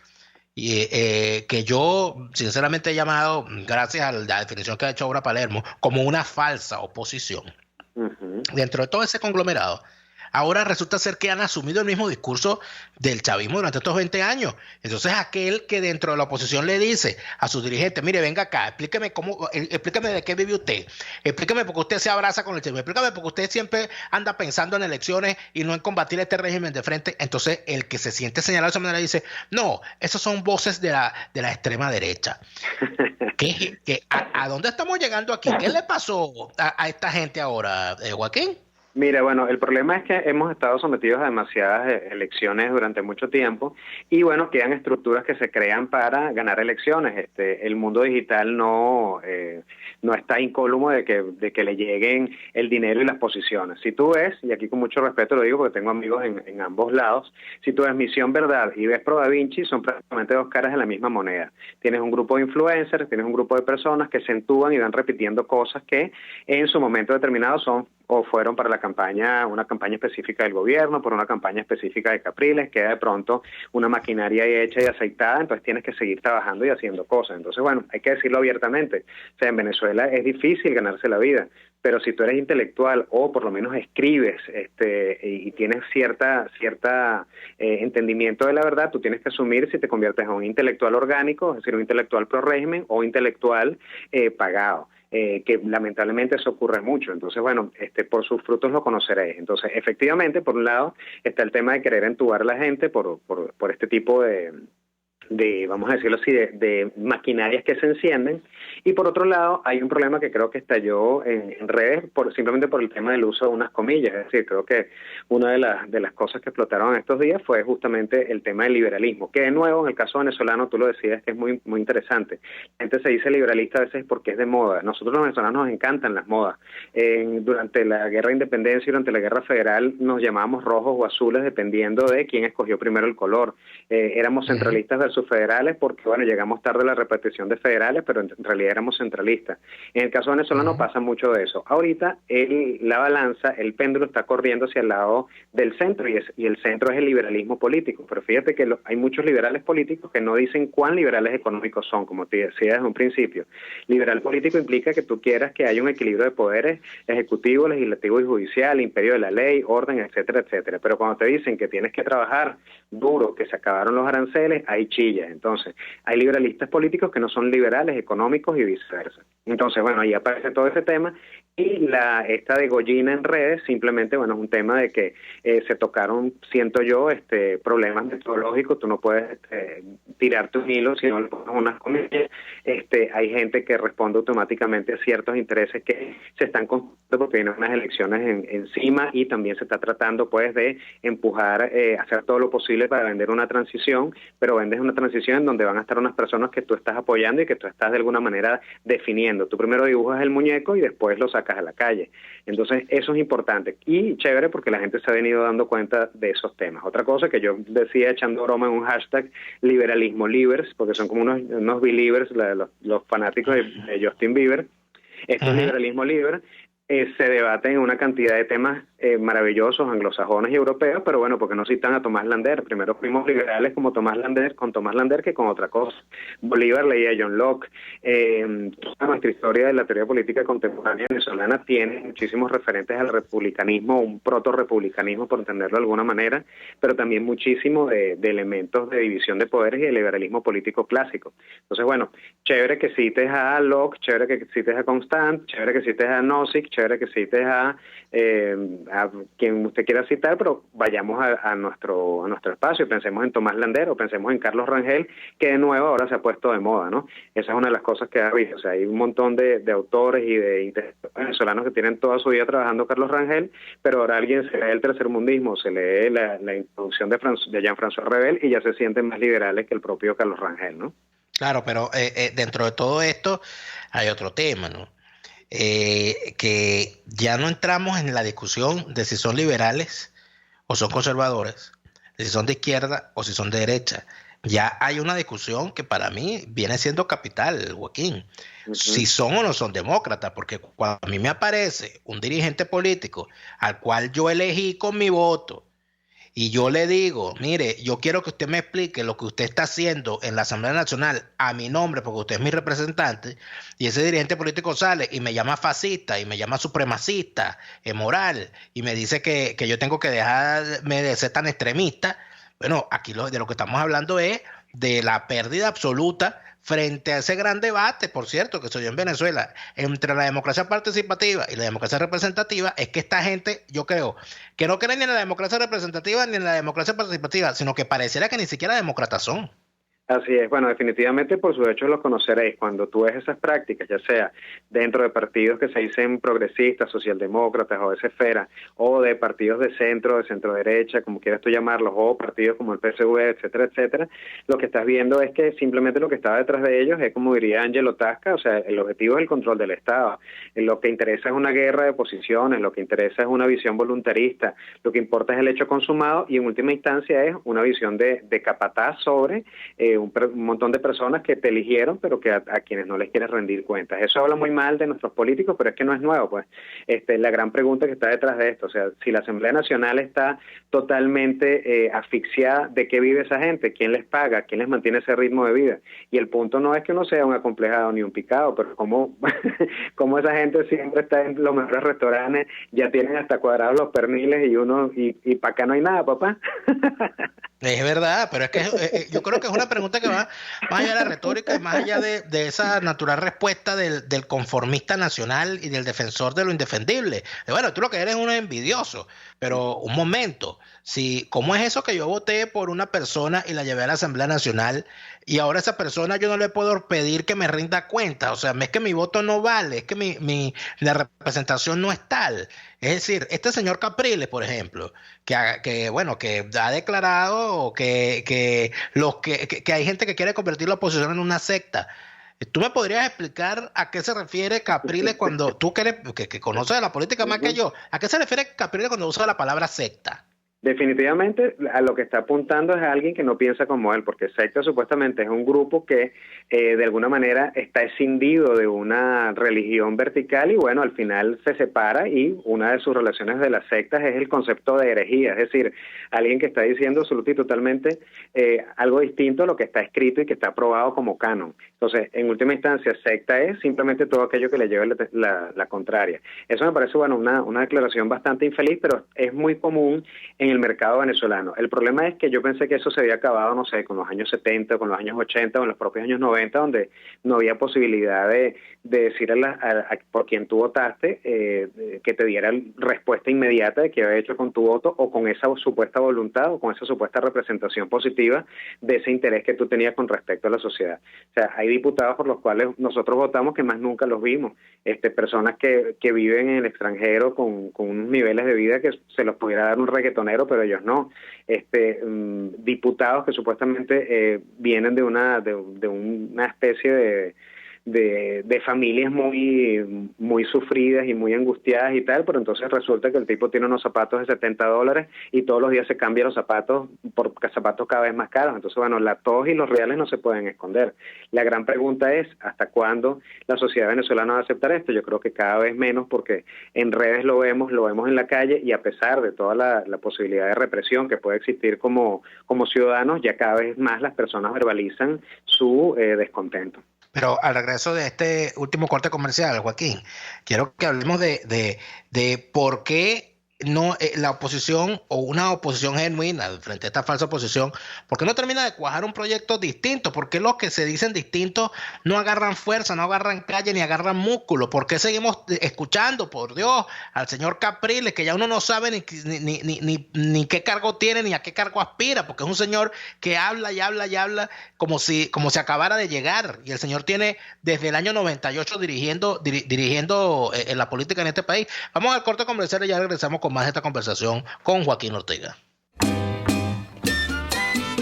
que yo sinceramente he llamado, gracias a la definición que ha hecho ahora Palermo, como una falsa oposición, dentro de todo ese conglomerado, ahora resulta ser que han asumido el mismo discurso del chavismo durante estos 20 años. Entonces aquel que dentro de la oposición le dice a sus dirigentes, mire, venga acá, explíqueme de qué vive usted, explíqueme por qué usted se abraza con el chavismo, explíqueme por qué usted siempre anda pensando en elecciones y no en combatir este régimen de frente. Entonces el que se siente señalado de esa manera dice, no, esas son voces de la extrema derecha. ¿A dónde estamos llegando aquí? ¿Qué le pasó a esta gente ahora, Joaquín? Mira, bueno, el problema es que hemos estado sometidos a demasiadas elecciones durante mucho tiempo y bueno, quedan estructuras que se crean para ganar elecciones. El mundo digital no está incólume de que le lleguen el dinero y las posiciones. Si tú ves, y aquí con mucho respeto lo digo porque tengo amigos en ambos lados, si tú ves Misión Verdad y ves Pro Da Vinci, son prácticamente dos caras de la misma moneda. Tienes un grupo de influencers, tienes un grupo de personas que se entúan y van repitiendo cosas que en su momento determinado son o fueron para la campaña, una campaña específica del gobierno, por una campaña específica de Capriles, queda de pronto una maquinaria hecha y aceitada, entonces tienes que seguir trabajando y haciendo cosas. Entonces, bueno, hay que decirlo abiertamente. O sea, en Venezuela es difícil ganarse la vida, pero si tú eres intelectual o por lo menos escribes y tienes cierta entendimiento de la verdad, tú tienes que asumir si te conviertes en un intelectual orgánico, es decir, un intelectual pro régimen o intelectual pagado. Que lamentablemente eso ocurre mucho. Entonces, bueno, por sus frutos lo conoceréis. Entonces, efectivamente, por un lado está el tema de querer entubar a la gente por este tipo de vamos a decirlo así, de maquinarias que se encienden, y por otro lado hay un problema que creo que estalló en redes simplemente por el tema del uso de unas comillas. Es decir, creo que una de las cosas que explotaron estos días fue justamente el tema del liberalismo, que de nuevo en el caso venezolano, tú lo decías, que es muy, muy interesante. La gente se dice liberalista a veces porque es de moda. Nosotros los venezolanos nos encantan las modas. Durante la guerra de independencia y durante la guerra federal nos llamábamos rojos o azules dependiendo de quién escogió primero el color. Éramos centralistas versus federales porque, bueno, llegamos tarde a la repetición de federales, pero en realidad éramos centralistas. En el caso venezolano pasa mucho de eso. Ahorita la balanza, el péndulo está corriendo hacia el lado del centro y el centro es el liberalismo político. Pero fíjate que hay muchos liberales políticos que no dicen cuán liberales económicos son, como te decía desde un principio. Liberal político implica que tú quieras que haya un equilibrio de poderes ejecutivo, legislativo y judicial, imperio de la ley, orden, etcétera, etcétera. Pero cuando te dicen que tienes que trabajar duro, que se acabaron los aranceles, hay chillas. Entonces, hay liberalistas políticos que no son liberales económicos y viceversa. Entonces, bueno, ahí aparece todo ese tema y esta degollina en redes simplemente, bueno, es un tema de que se tocaron, siento yo, problemas metodológicos. Tú no puedes tirarte un hilo si no le pones unas comillas. Hay gente que responde automáticamente a ciertos intereses que se están construyendo porque vienen unas elecciones encima y también se está tratando, pues, de empujar, hacer todo lo posible para vender una transición, pero vendes una transición en donde van a estar unas personas que tú estás apoyando y que tú estás de alguna manera definiendo. Tú primero dibujas el muñeco y después lo sacas a la calle. Entonces, eso es importante y chévere porque la gente se ha venido dando cuenta de esos temas. Otra cosa que yo decía echando broma en un hashtag, liberalismo livers, porque son como unos believers, los fanáticos de Justin Bieber. Esto es liberalismo liber. Se debaten en una cantidad de temas maravillosos, anglosajones y europeos, pero bueno, porque no citan a Tomás Lander. Primero fuimos liberales como Tomás Lander que con otra cosa. Bolívar leía a John Locke. Nuestra historia de la teoría política contemporánea venezolana tiene muchísimos referentes al republicanismo, un proto-republicanismo, por entenderlo de alguna manera, pero también muchísimo de elementos de división de poderes y de liberalismo político clásico. Entonces, bueno, chévere que cites a Locke, chévere que cites a Constant, chévere que cites a Nozick, chévere que cites a quien usted quiera citar, pero vayamos a nuestro espacio y pensemos en Tomás Lander o pensemos en Carlos Rangel, que de nuevo ahora se ha puesto de moda, ¿no? Esa es una de las cosas que ha habido. O sea, hay un montón de autores y de intelectuales venezolanos que tienen toda su vida trabajando Carlos Rangel, pero ahora alguien se lee el tercermundismo, se lee la introducción de Jean-François Rebel y ya se sienten más liberales que el propio Carlos Rangel, ¿no? Claro, pero dentro de todo esto hay otro tema, ¿no? Que ya no entramos en la discusión de si son liberales o son conservadores, de si son de izquierda o si son de derecha. Ya hay una discusión que para mí viene siendo capital, Joaquín, si son o no son demócratas, porque cuando a mí me aparece un dirigente político al cual yo elegí con mi voto y yo le digo, mire, yo quiero que usted me explique lo que usted está haciendo en la Asamblea Nacional a mi nombre, porque usted es mi representante, y ese dirigente político sale y me llama fascista y me llama supremacista, moral, y me dice que yo tengo que dejarme de ser tan extremista. Bueno, aquí de lo que estamos hablando es de la pérdida absoluta frente a ese gran debate, por cierto, que se dio en Venezuela, entre la democracia participativa y la democracia representativa. Es que esta gente, yo creo, que no creen ni en la democracia representativa ni en la democracia participativa, sino que pareciera que ni siquiera demócratas son. Así es, bueno, definitivamente por sus hechos los conoceréis. Cuando tú ves esas prácticas, ya sea dentro de partidos que se dicen progresistas, socialdemócratas o de esa esfera, o de partidos de centro derecha, como quieras tú llamarlos, o partidos como el PSV, etcétera, etcétera, lo que estás viendo es que simplemente lo que está detrás de ellos es, como diría Angelo Tasca, o sea, el objetivo es el control del Estado. Lo que interesa es una guerra de posiciones, lo que interesa es una visión voluntarista, lo que importa es el hecho consumado y en última instancia es una visión de capataz sobre un montón de personas que te eligieron, pero que a quienes no les quieres rendir cuentas. Eso habla muy mal de nuestros políticos, pero es que no es nuevo, pues. La gran pregunta que está detrás de esto, o sea, si la Asamblea Nacional está totalmente asfixiada, ¿de qué vive esa gente? ¿Quién les paga? ¿Quién les mantiene ese ritmo de vida? Y el punto no es que uno sea un acomplejado ni un picado, pero como esa gente siempre está en los mejores restaurantes, ya tienen hasta cuadrados los perniles y para acá no hay nada, papá. Es verdad, pero es que yo creo que es una pregunta que va más allá de la retórica y más allá de esa natural respuesta del conformista nacional y del defensor de lo indefendible. Bueno, tú lo que eres es un envidioso, pero un momento, ¿cómo es eso que yo voté por una persona y la llevé a la Asamblea Nacional y ahora esa persona yo no le puedo pedir que me rinda cuenta? O sea, es que mi voto no vale, es que la representación no es tal. Es decir, este señor Capriles, por ejemplo, que ha declarado que hay gente que quiere convertir la oposición en una secta. ¿Tú me podrías explicar a qué se refiere Capriles cuando tú que conoces de la política más que yo? ¿A qué se refiere Capriles cuando usa la palabra secta? Definitivamente a lo que está apuntando es a alguien que no piensa como él, porque secta supuestamente es un grupo que de alguna manera está escindido de una religión vertical y bueno, al final se separa y una de sus relaciones de las sectas es el concepto de herejía, es decir, alguien que está diciendo absolutamente y totalmente algo distinto a lo que está escrito y que está aprobado como canon. Entonces, en última instancia, secta es simplemente todo aquello que le lleve la contraria. Eso me parece, bueno, una declaración bastante infeliz, pero es muy común en el mercado venezolano. El problema es que yo pensé que eso se había acabado, no sé, con los años 70, con los años 80 o en los propios años 90, donde no había posibilidad de decirle por quien tú votaste que te diera respuesta inmediata de qué había hecho con tu voto o con esa supuesta voluntad o con esa supuesta representación positiva de ese interés que tú tenías con respecto a la sociedad. O sea, hay diputados por los cuales nosotros votamos que más nunca los vimos, personas que viven en el extranjero con unos niveles de vida que se los pudiera dar un reggaetonero, pero ellos no. Diputados que supuestamente vienen de una especie de familias muy sufridas y muy angustiadas y tal, pero entonces resulta que el tipo tiene unos zapatos de $70 y todos los días se cambia los zapatos por zapatos cada vez más caros. Entonces, bueno, la tos y los reales no se pueden esconder. La gran pregunta es, ¿hasta cuándo la sociedad venezolana va a aceptar esto? Yo creo que cada vez menos, porque en redes lo vemos en la calle y a pesar de toda la posibilidad de represión que puede existir como ciudadanos, ya cada vez más las personas verbalizan su descontento. Pero al regreso de este último corte comercial, Joaquín, quiero que hablemos de por qué no la oposición o una oposición genuina frente a esta falsa oposición, ¿por qué no termina de cuajar un proyecto distinto? ¿Por qué los que se dicen distintos no agarran fuerza, no agarran calle ni agarran músculo? ¿Por qué seguimos escuchando, por Dios, al señor Capriles, que ya uno no sabe ni qué cargo tiene ni a qué cargo aspira? Porque es un señor que habla y habla y habla como si acabara de llegar, y el señor tiene desde el año 98 dirigiendo la política en este país. Vamos al corte comercial y ya regresamos con más de esta conversación con Joaquín Ortega.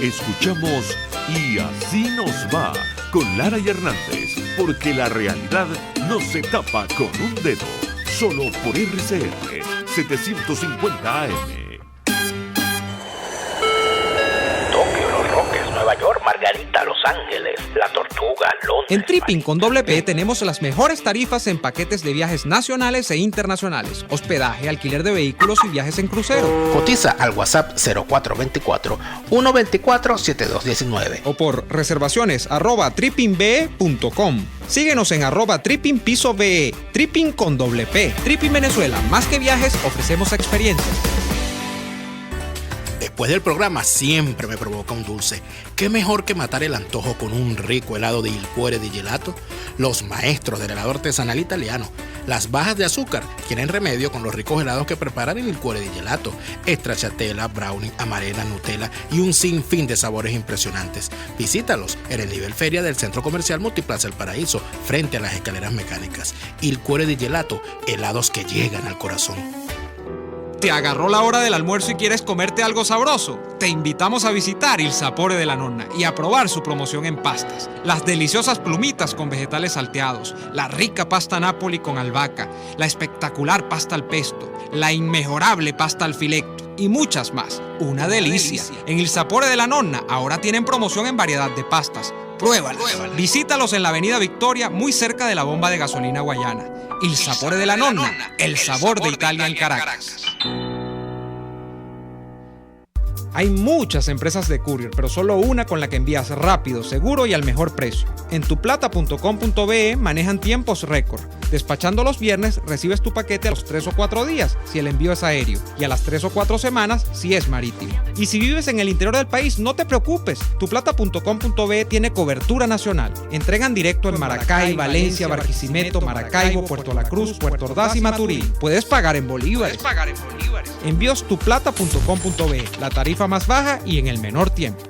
Escuchamos Y Así Nos Va con Lara y Hernández, porque la realidad no se tapa con un dedo, solo por RCR 750 AM. Tokio, Los Roques, Nueva York, Margarita, Los Ángeles, La Tortuga, Londres. En Tripping con doble P tenemos las mejores tarifas en paquetes de viajes nacionales e internacionales, hospedaje, alquiler de vehículos y viajes en crucero. Cotiza al WhatsApp 0424-124-7219 o por reservaciones @trippingbe.com. Síguenos en @trippingpisobe. Tripping con doble P. Tripping Venezuela. Más que viajes, ofrecemos experiencias. Después del programa siempre me provoca un dulce. ¿Qué mejor que matar el antojo con un rico helado de Il Cuore di Gelato? Los maestros del helado artesanal italiano. Las bajas de azúcar tienen remedio con los ricos helados que preparan en Il Cuore di Gelato. Stracciatella, brownie, amarena, Nutella y un sinfín de sabores impresionantes. Visítalos en el nivel feria del Centro Comercial Multiplaza El Paraíso, frente a las escaleras mecánicas. Il Cuore di Gelato, helados que llegan al corazón. ¿Te agarró la hora del almuerzo y quieres comerte algo sabroso? Te invitamos a visitar Il Sapore della Nonna y a probar su promoción en pastas. Las deliciosas plumitas con vegetales salteados, la rica pasta Napoli con albahaca, la espectacular pasta al pesto, la inmejorable pasta al filetto y muchas más. Una delicia. En Il Sapore della Nonna ahora tienen promoción en variedad de pastas. Pruébalas. Visítalos en la Avenida Victoria, muy cerca de la bomba de gasolina Guayana. Il Sapore della Nonna, el sabor de Italia en Caracas. Hay muchas empresas de courier, pero solo una con la que envías rápido, seguro y al mejor precio. En tuplata.com.be manejan tiempos récord. Despachando los viernes, recibes tu paquete a los 3 o 4 días, si el envío es aéreo, y a las 3 o 4 semanas, si es marítimo. Y si vives en el interior del país, no te preocupes. Tuplata.com.be tiene cobertura nacional. Entregan directo en Maracay, Valencia, Barquisimeto, Maracaibo, Puerto La Cruz, Puerto Ordaz y Maturín. Puedes pagar en bolívares. Envíos tuplata.com.be, la tarifa más baja y en el menor tiempo.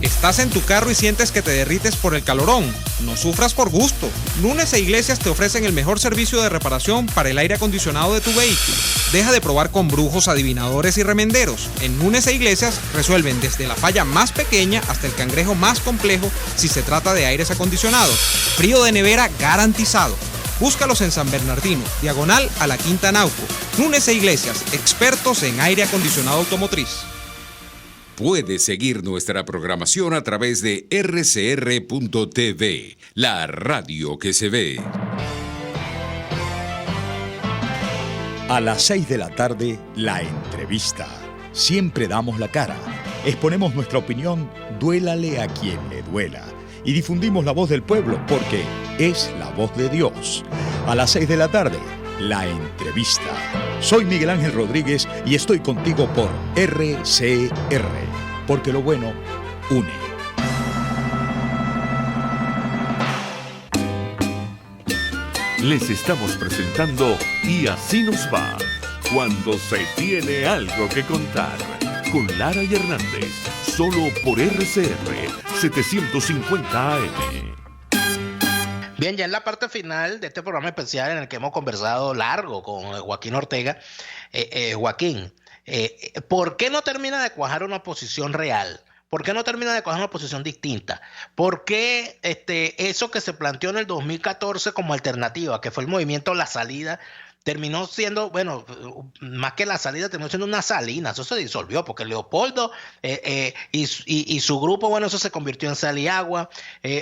¿Estás en tu carro y sientes que te derrites por el calorón? No sufras por gusto. Núñez e Iglesias te ofrecen el mejor servicio de reparación para el aire acondicionado de tu vehículo. Deja de probar con brujos, adivinadores y remenderos. En Núñez e Iglesias resuelven desde la falla más pequeña hasta el cangrejo más complejo si se trata de aires acondicionados. Frío de nevera garantizado. Búscalos en San Bernardino, diagonal a la Quinta Nauco. Núñez e Iglesias, expertos en aire acondicionado automotriz. Puedes seguir nuestra programación a través de rcr.tv, la radio que se ve. A las 6 de la tarde, la entrevista. Siempre damos la cara. Exponemos nuestra opinión, duélale a quien le duela. Y difundimos la voz del pueblo porque es la voz de Dios. A las 6 de la tarde, la entrevista. Soy Miguel Ángel Rodríguez y estoy contigo por RCR, porque lo bueno une. Les estamos presentando Y así nos va, cuando se tiene algo que contar, con Lara y Hernández, solo por RCR 750 AM. Bien, ya en la parte final de este programa especial en el que hemos conversado largo con Joaquín Ortega, Joaquín, ¿por qué no termina de cuajar una posición real? ¿Por qué no termina de cuajar una posición distinta? ¿Por qué eso que se planteó en el 2014 como alternativa, que fue el movimiento La Salida, terminó siendo, bueno, más que la salida, terminó siendo una salina? Eso se disolvió porque Leopoldo y su grupo, bueno, eso se convirtió en Sal y Agua.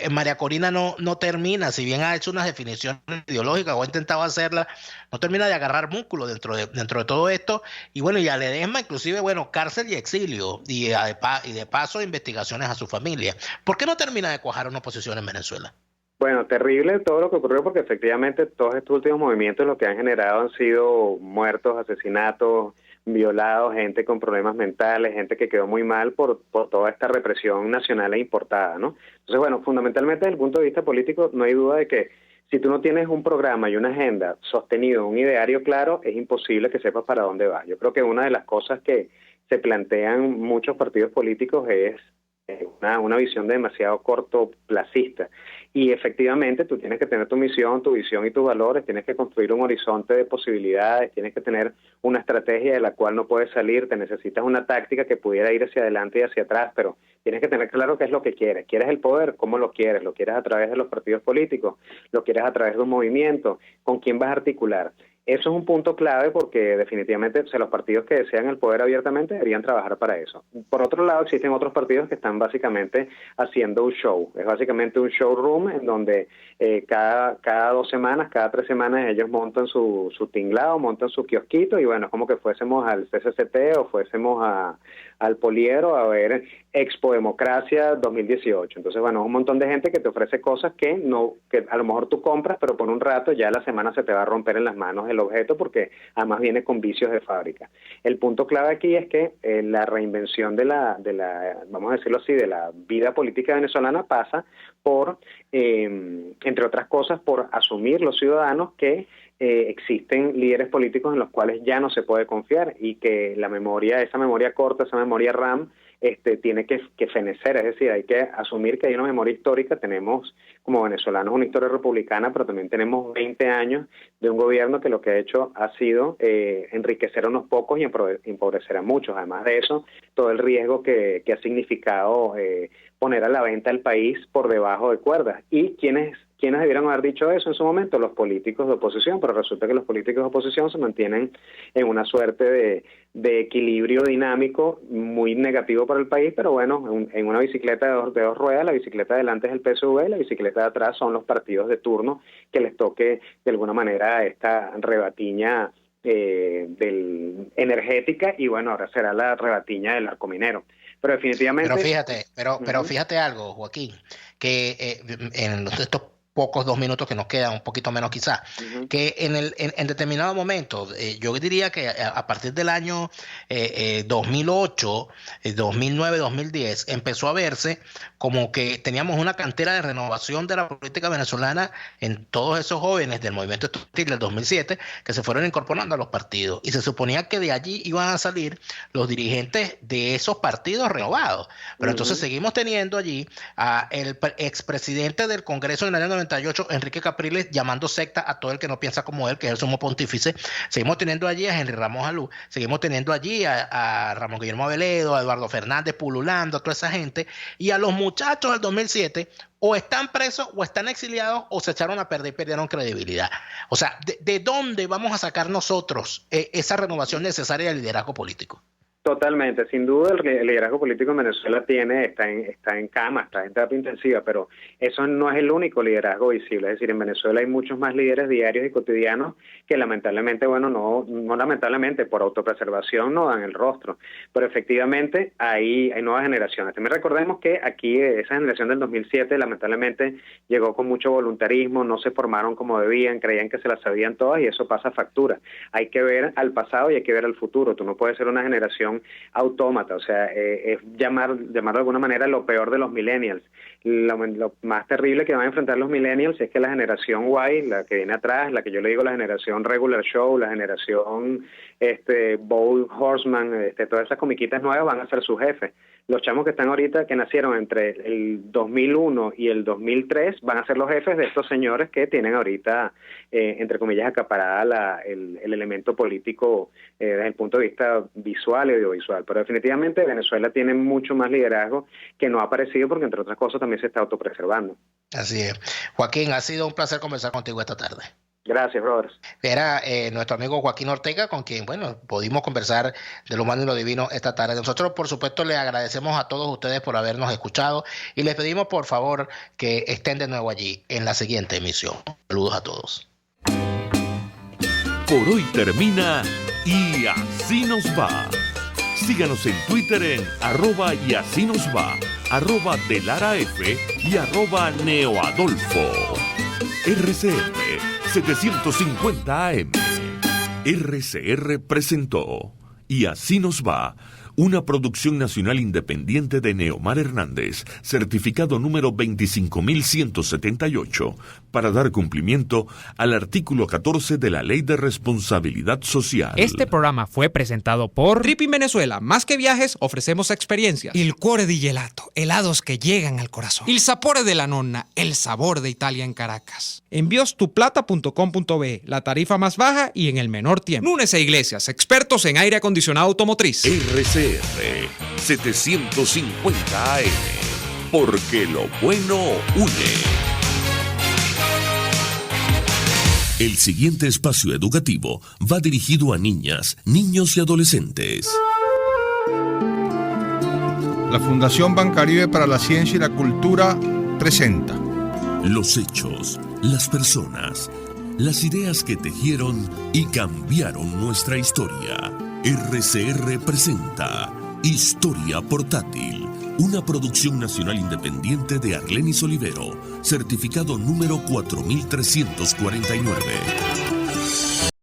María Corina no termina, si bien ha hecho unas definiciones ideológicas o ha intentado hacerlas, no termina de agarrar músculo dentro de todo esto. Y bueno, y a Ledesma inclusive, bueno, cárcel y exilio y de paso investigaciones a su familia. ¿Por qué no termina de cuajar una oposición en Venezuela? Bueno, terrible todo lo que ocurrió porque efectivamente todos estos últimos movimientos lo que han generado han sido muertos, asesinatos, violados, gente con problemas mentales, gente que quedó muy mal por toda esta represión nacional e importada, ¿no? Entonces, bueno, fundamentalmente desde el punto de vista político no hay duda de que si tú no tienes un programa y una agenda sostenido, un ideario claro, es imposible que sepas para dónde vas. Yo creo que una de las cosas que se plantean muchos partidos políticos es una visión demasiado cortoplacista. Y efectivamente tú tienes que tener tu misión, tu visión y tus valores, tienes que construir un horizonte de posibilidades, tienes que tener una estrategia de la cual no puedes salir, te necesitas una táctica que pudiera ir hacia adelante y hacia atrás, pero tienes que tener claro qué es lo que quieres. ¿Quieres el poder? ¿Cómo lo quieres? ¿Lo quieres a través de los partidos políticos? ¿Lo quieres a través de un movimiento? ¿Con quién vas a articular? Eso es un punto clave porque definitivamente los partidos que desean el poder abiertamente deberían trabajar para eso. Por otro lado, existen otros partidos que están básicamente haciendo un show. Es básicamente un showroom en donde cada 2 semanas, cada 3 semanas ellos montan su tinglado, montan su kiosquito y bueno, es como que fuésemos al CCCT o fuésemos al Poliero a ver Expo Democracia 2018. Entonces, bueno, es un montón de gente que te ofrece cosas que a lo mejor tú compras, pero por un rato ya la semana se te va a romper en las manos el objeto porque además viene con vicios de fábrica. El punto clave aquí es que la reinvención de la, vamos a decirlo así, de la vida política venezolana pasa por, entre otras cosas, por asumir los ciudadanos que existen líderes políticos en los cuales ya no se puede confiar y que esa memoria corta, esa memoria RAM, tiene que fenecer, es decir, hay que asumir que hay una memoria histórica. Tenemos como venezolanos una historia republicana, pero también tenemos 20 años de un gobierno que lo que ha hecho ha sido enriquecer a unos pocos y empobrecer a muchos. Además de eso, todo el riesgo que ha significado poner a la venta el país por debajo de cuerdas. ¿Y quiénes debieron haber dicho eso en su momento? Los políticos de oposición, pero resulta que los políticos de oposición se mantienen en una suerte de equilibrio dinámico muy negativo para el país, pero bueno, en una bicicleta de dos ruedas, la bicicleta de delante es el PSV y la bicicleta de atrás son los partidos de turno que les toque de alguna manera esta rebatiña energética y bueno, ahora será la rebatiña del arco minero. Pero definitivamente... Pero fíjate algo, Joaquín, que en estos pocos 2 minutos que nos quedan, un poquito menos quizás, que en determinado momento, yo diría que a partir del año 2008, 2009, 2010, empezó a verse como que teníamos una cantera de renovación de la política venezolana en todos esos jóvenes del movimiento estudiantil del 2007 que se fueron incorporando a los partidos y se suponía que de allí iban a salir los dirigentes de esos partidos renovados, pero entonces seguimos teniendo allí a el expresidente del Congreso en el año 98, Enrique Capriles, llamando secta a todo el que no piensa como él, que es el sumo pontífice. Seguimos teniendo allí a Henry Ramos Alú, seguimos teniendo allí a Ramón Guillermo Aveledo, a Eduardo Fernández pululando, a toda esa gente, y a los muchachos del 2007 o están presos o están exiliados o se echaron a perder y perdieron credibilidad. O sea, ¿de dónde vamos a sacar nosotros esa renovación necesaria del liderazgo político? Totalmente, sin duda el liderazgo político en Venezuela está en cama, está en terapia intensiva, pero eso no es el único liderazgo visible. Es decir, en Venezuela hay muchos más líderes diarios y cotidianos que lamentablemente, bueno, no lamentablemente, por autopreservación no dan el rostro, pero efectivamente hay nuevas generaciones. También recordemos que aquí esa generación del 2007 lamentablemente llegó con mucho voluntarismo, no se formaron como debían, creían que se las sabían todas y eso pasa factura. Hay que ver al pasado y hay que ver al futuro. Tú no puedes ser una generación autómata, o sea, es llamarlo de alguna manera lo peor de los millennials. Lo más terrible que van a enfrentar los millennials es que la generación Y, la que viene atrás, la que yo le digo la generación regular show, la generación Bold Horseman, todas esas comiquitas nuevas van a ser sus jefes. Los chamos que están ahorita, que nacieron entre el 2001 y el 2003, van a ser los jefes de estos señores que tienen ahorita, entre comillas, acaparada el elemento político desde el punto de vista visual y audiovisual. Pero definitivamente Venezuela tiene mucho más liderazgo que no ha aparecido porque, entre otras cosas, también se está autopreservando. Así es. Joaquín, ha sido un placer conversar contigo esta tarde. Gracias, brothers. Era nuestro amigo Joaquín Ortega, con quien, bueno, pudimos conversar de lo humano y lo divino esta tarde. Nosotros, por supuesto, le agradecemos a todos ustedes por habernos escuchado y les pedimos, por favor, que estén de nuevo allí en la siguiente emisión. Saludos a todos. Por hoy termina Y Así Nos Va. Síganos en Twitter en @YASÍNOSVA, @DeLaraF y @NeoAdolfo. RCR 750 AM. RCR presentó Y Así Nos Va, una producción nacional independiente de Neomar Hernández, certificado número 25178, para dar cumplimiento al artículo 14 de la Ley de Responsabilidad Social. Este programa fue presentado por Tripping Venezuela. Más que viajes, ofrecemos experiencias. Il cuore di gelato, helados que llegan al corazón. Il sapore della nonna, el sabor de Italia en Caracas. Enviostuplata.com.be, la tarifa más baja y en el menor tiempo. Nunes e Iglesias, expertos en aire acondicionado automotriz. RCR 750 AM, porque lo bueno une. El siguiente espacio educativo va dirigido a niñas, niños y adolescentes. La Fundación Bancaribe para la Ciencia y la Cultura presenta los hechos, las personas, las ideas que tejieron y cambiaron nuestra historia. RCR presenta Historia Portátil, una producción nacional independiente de Arlenis Olivero, certificado número 4349.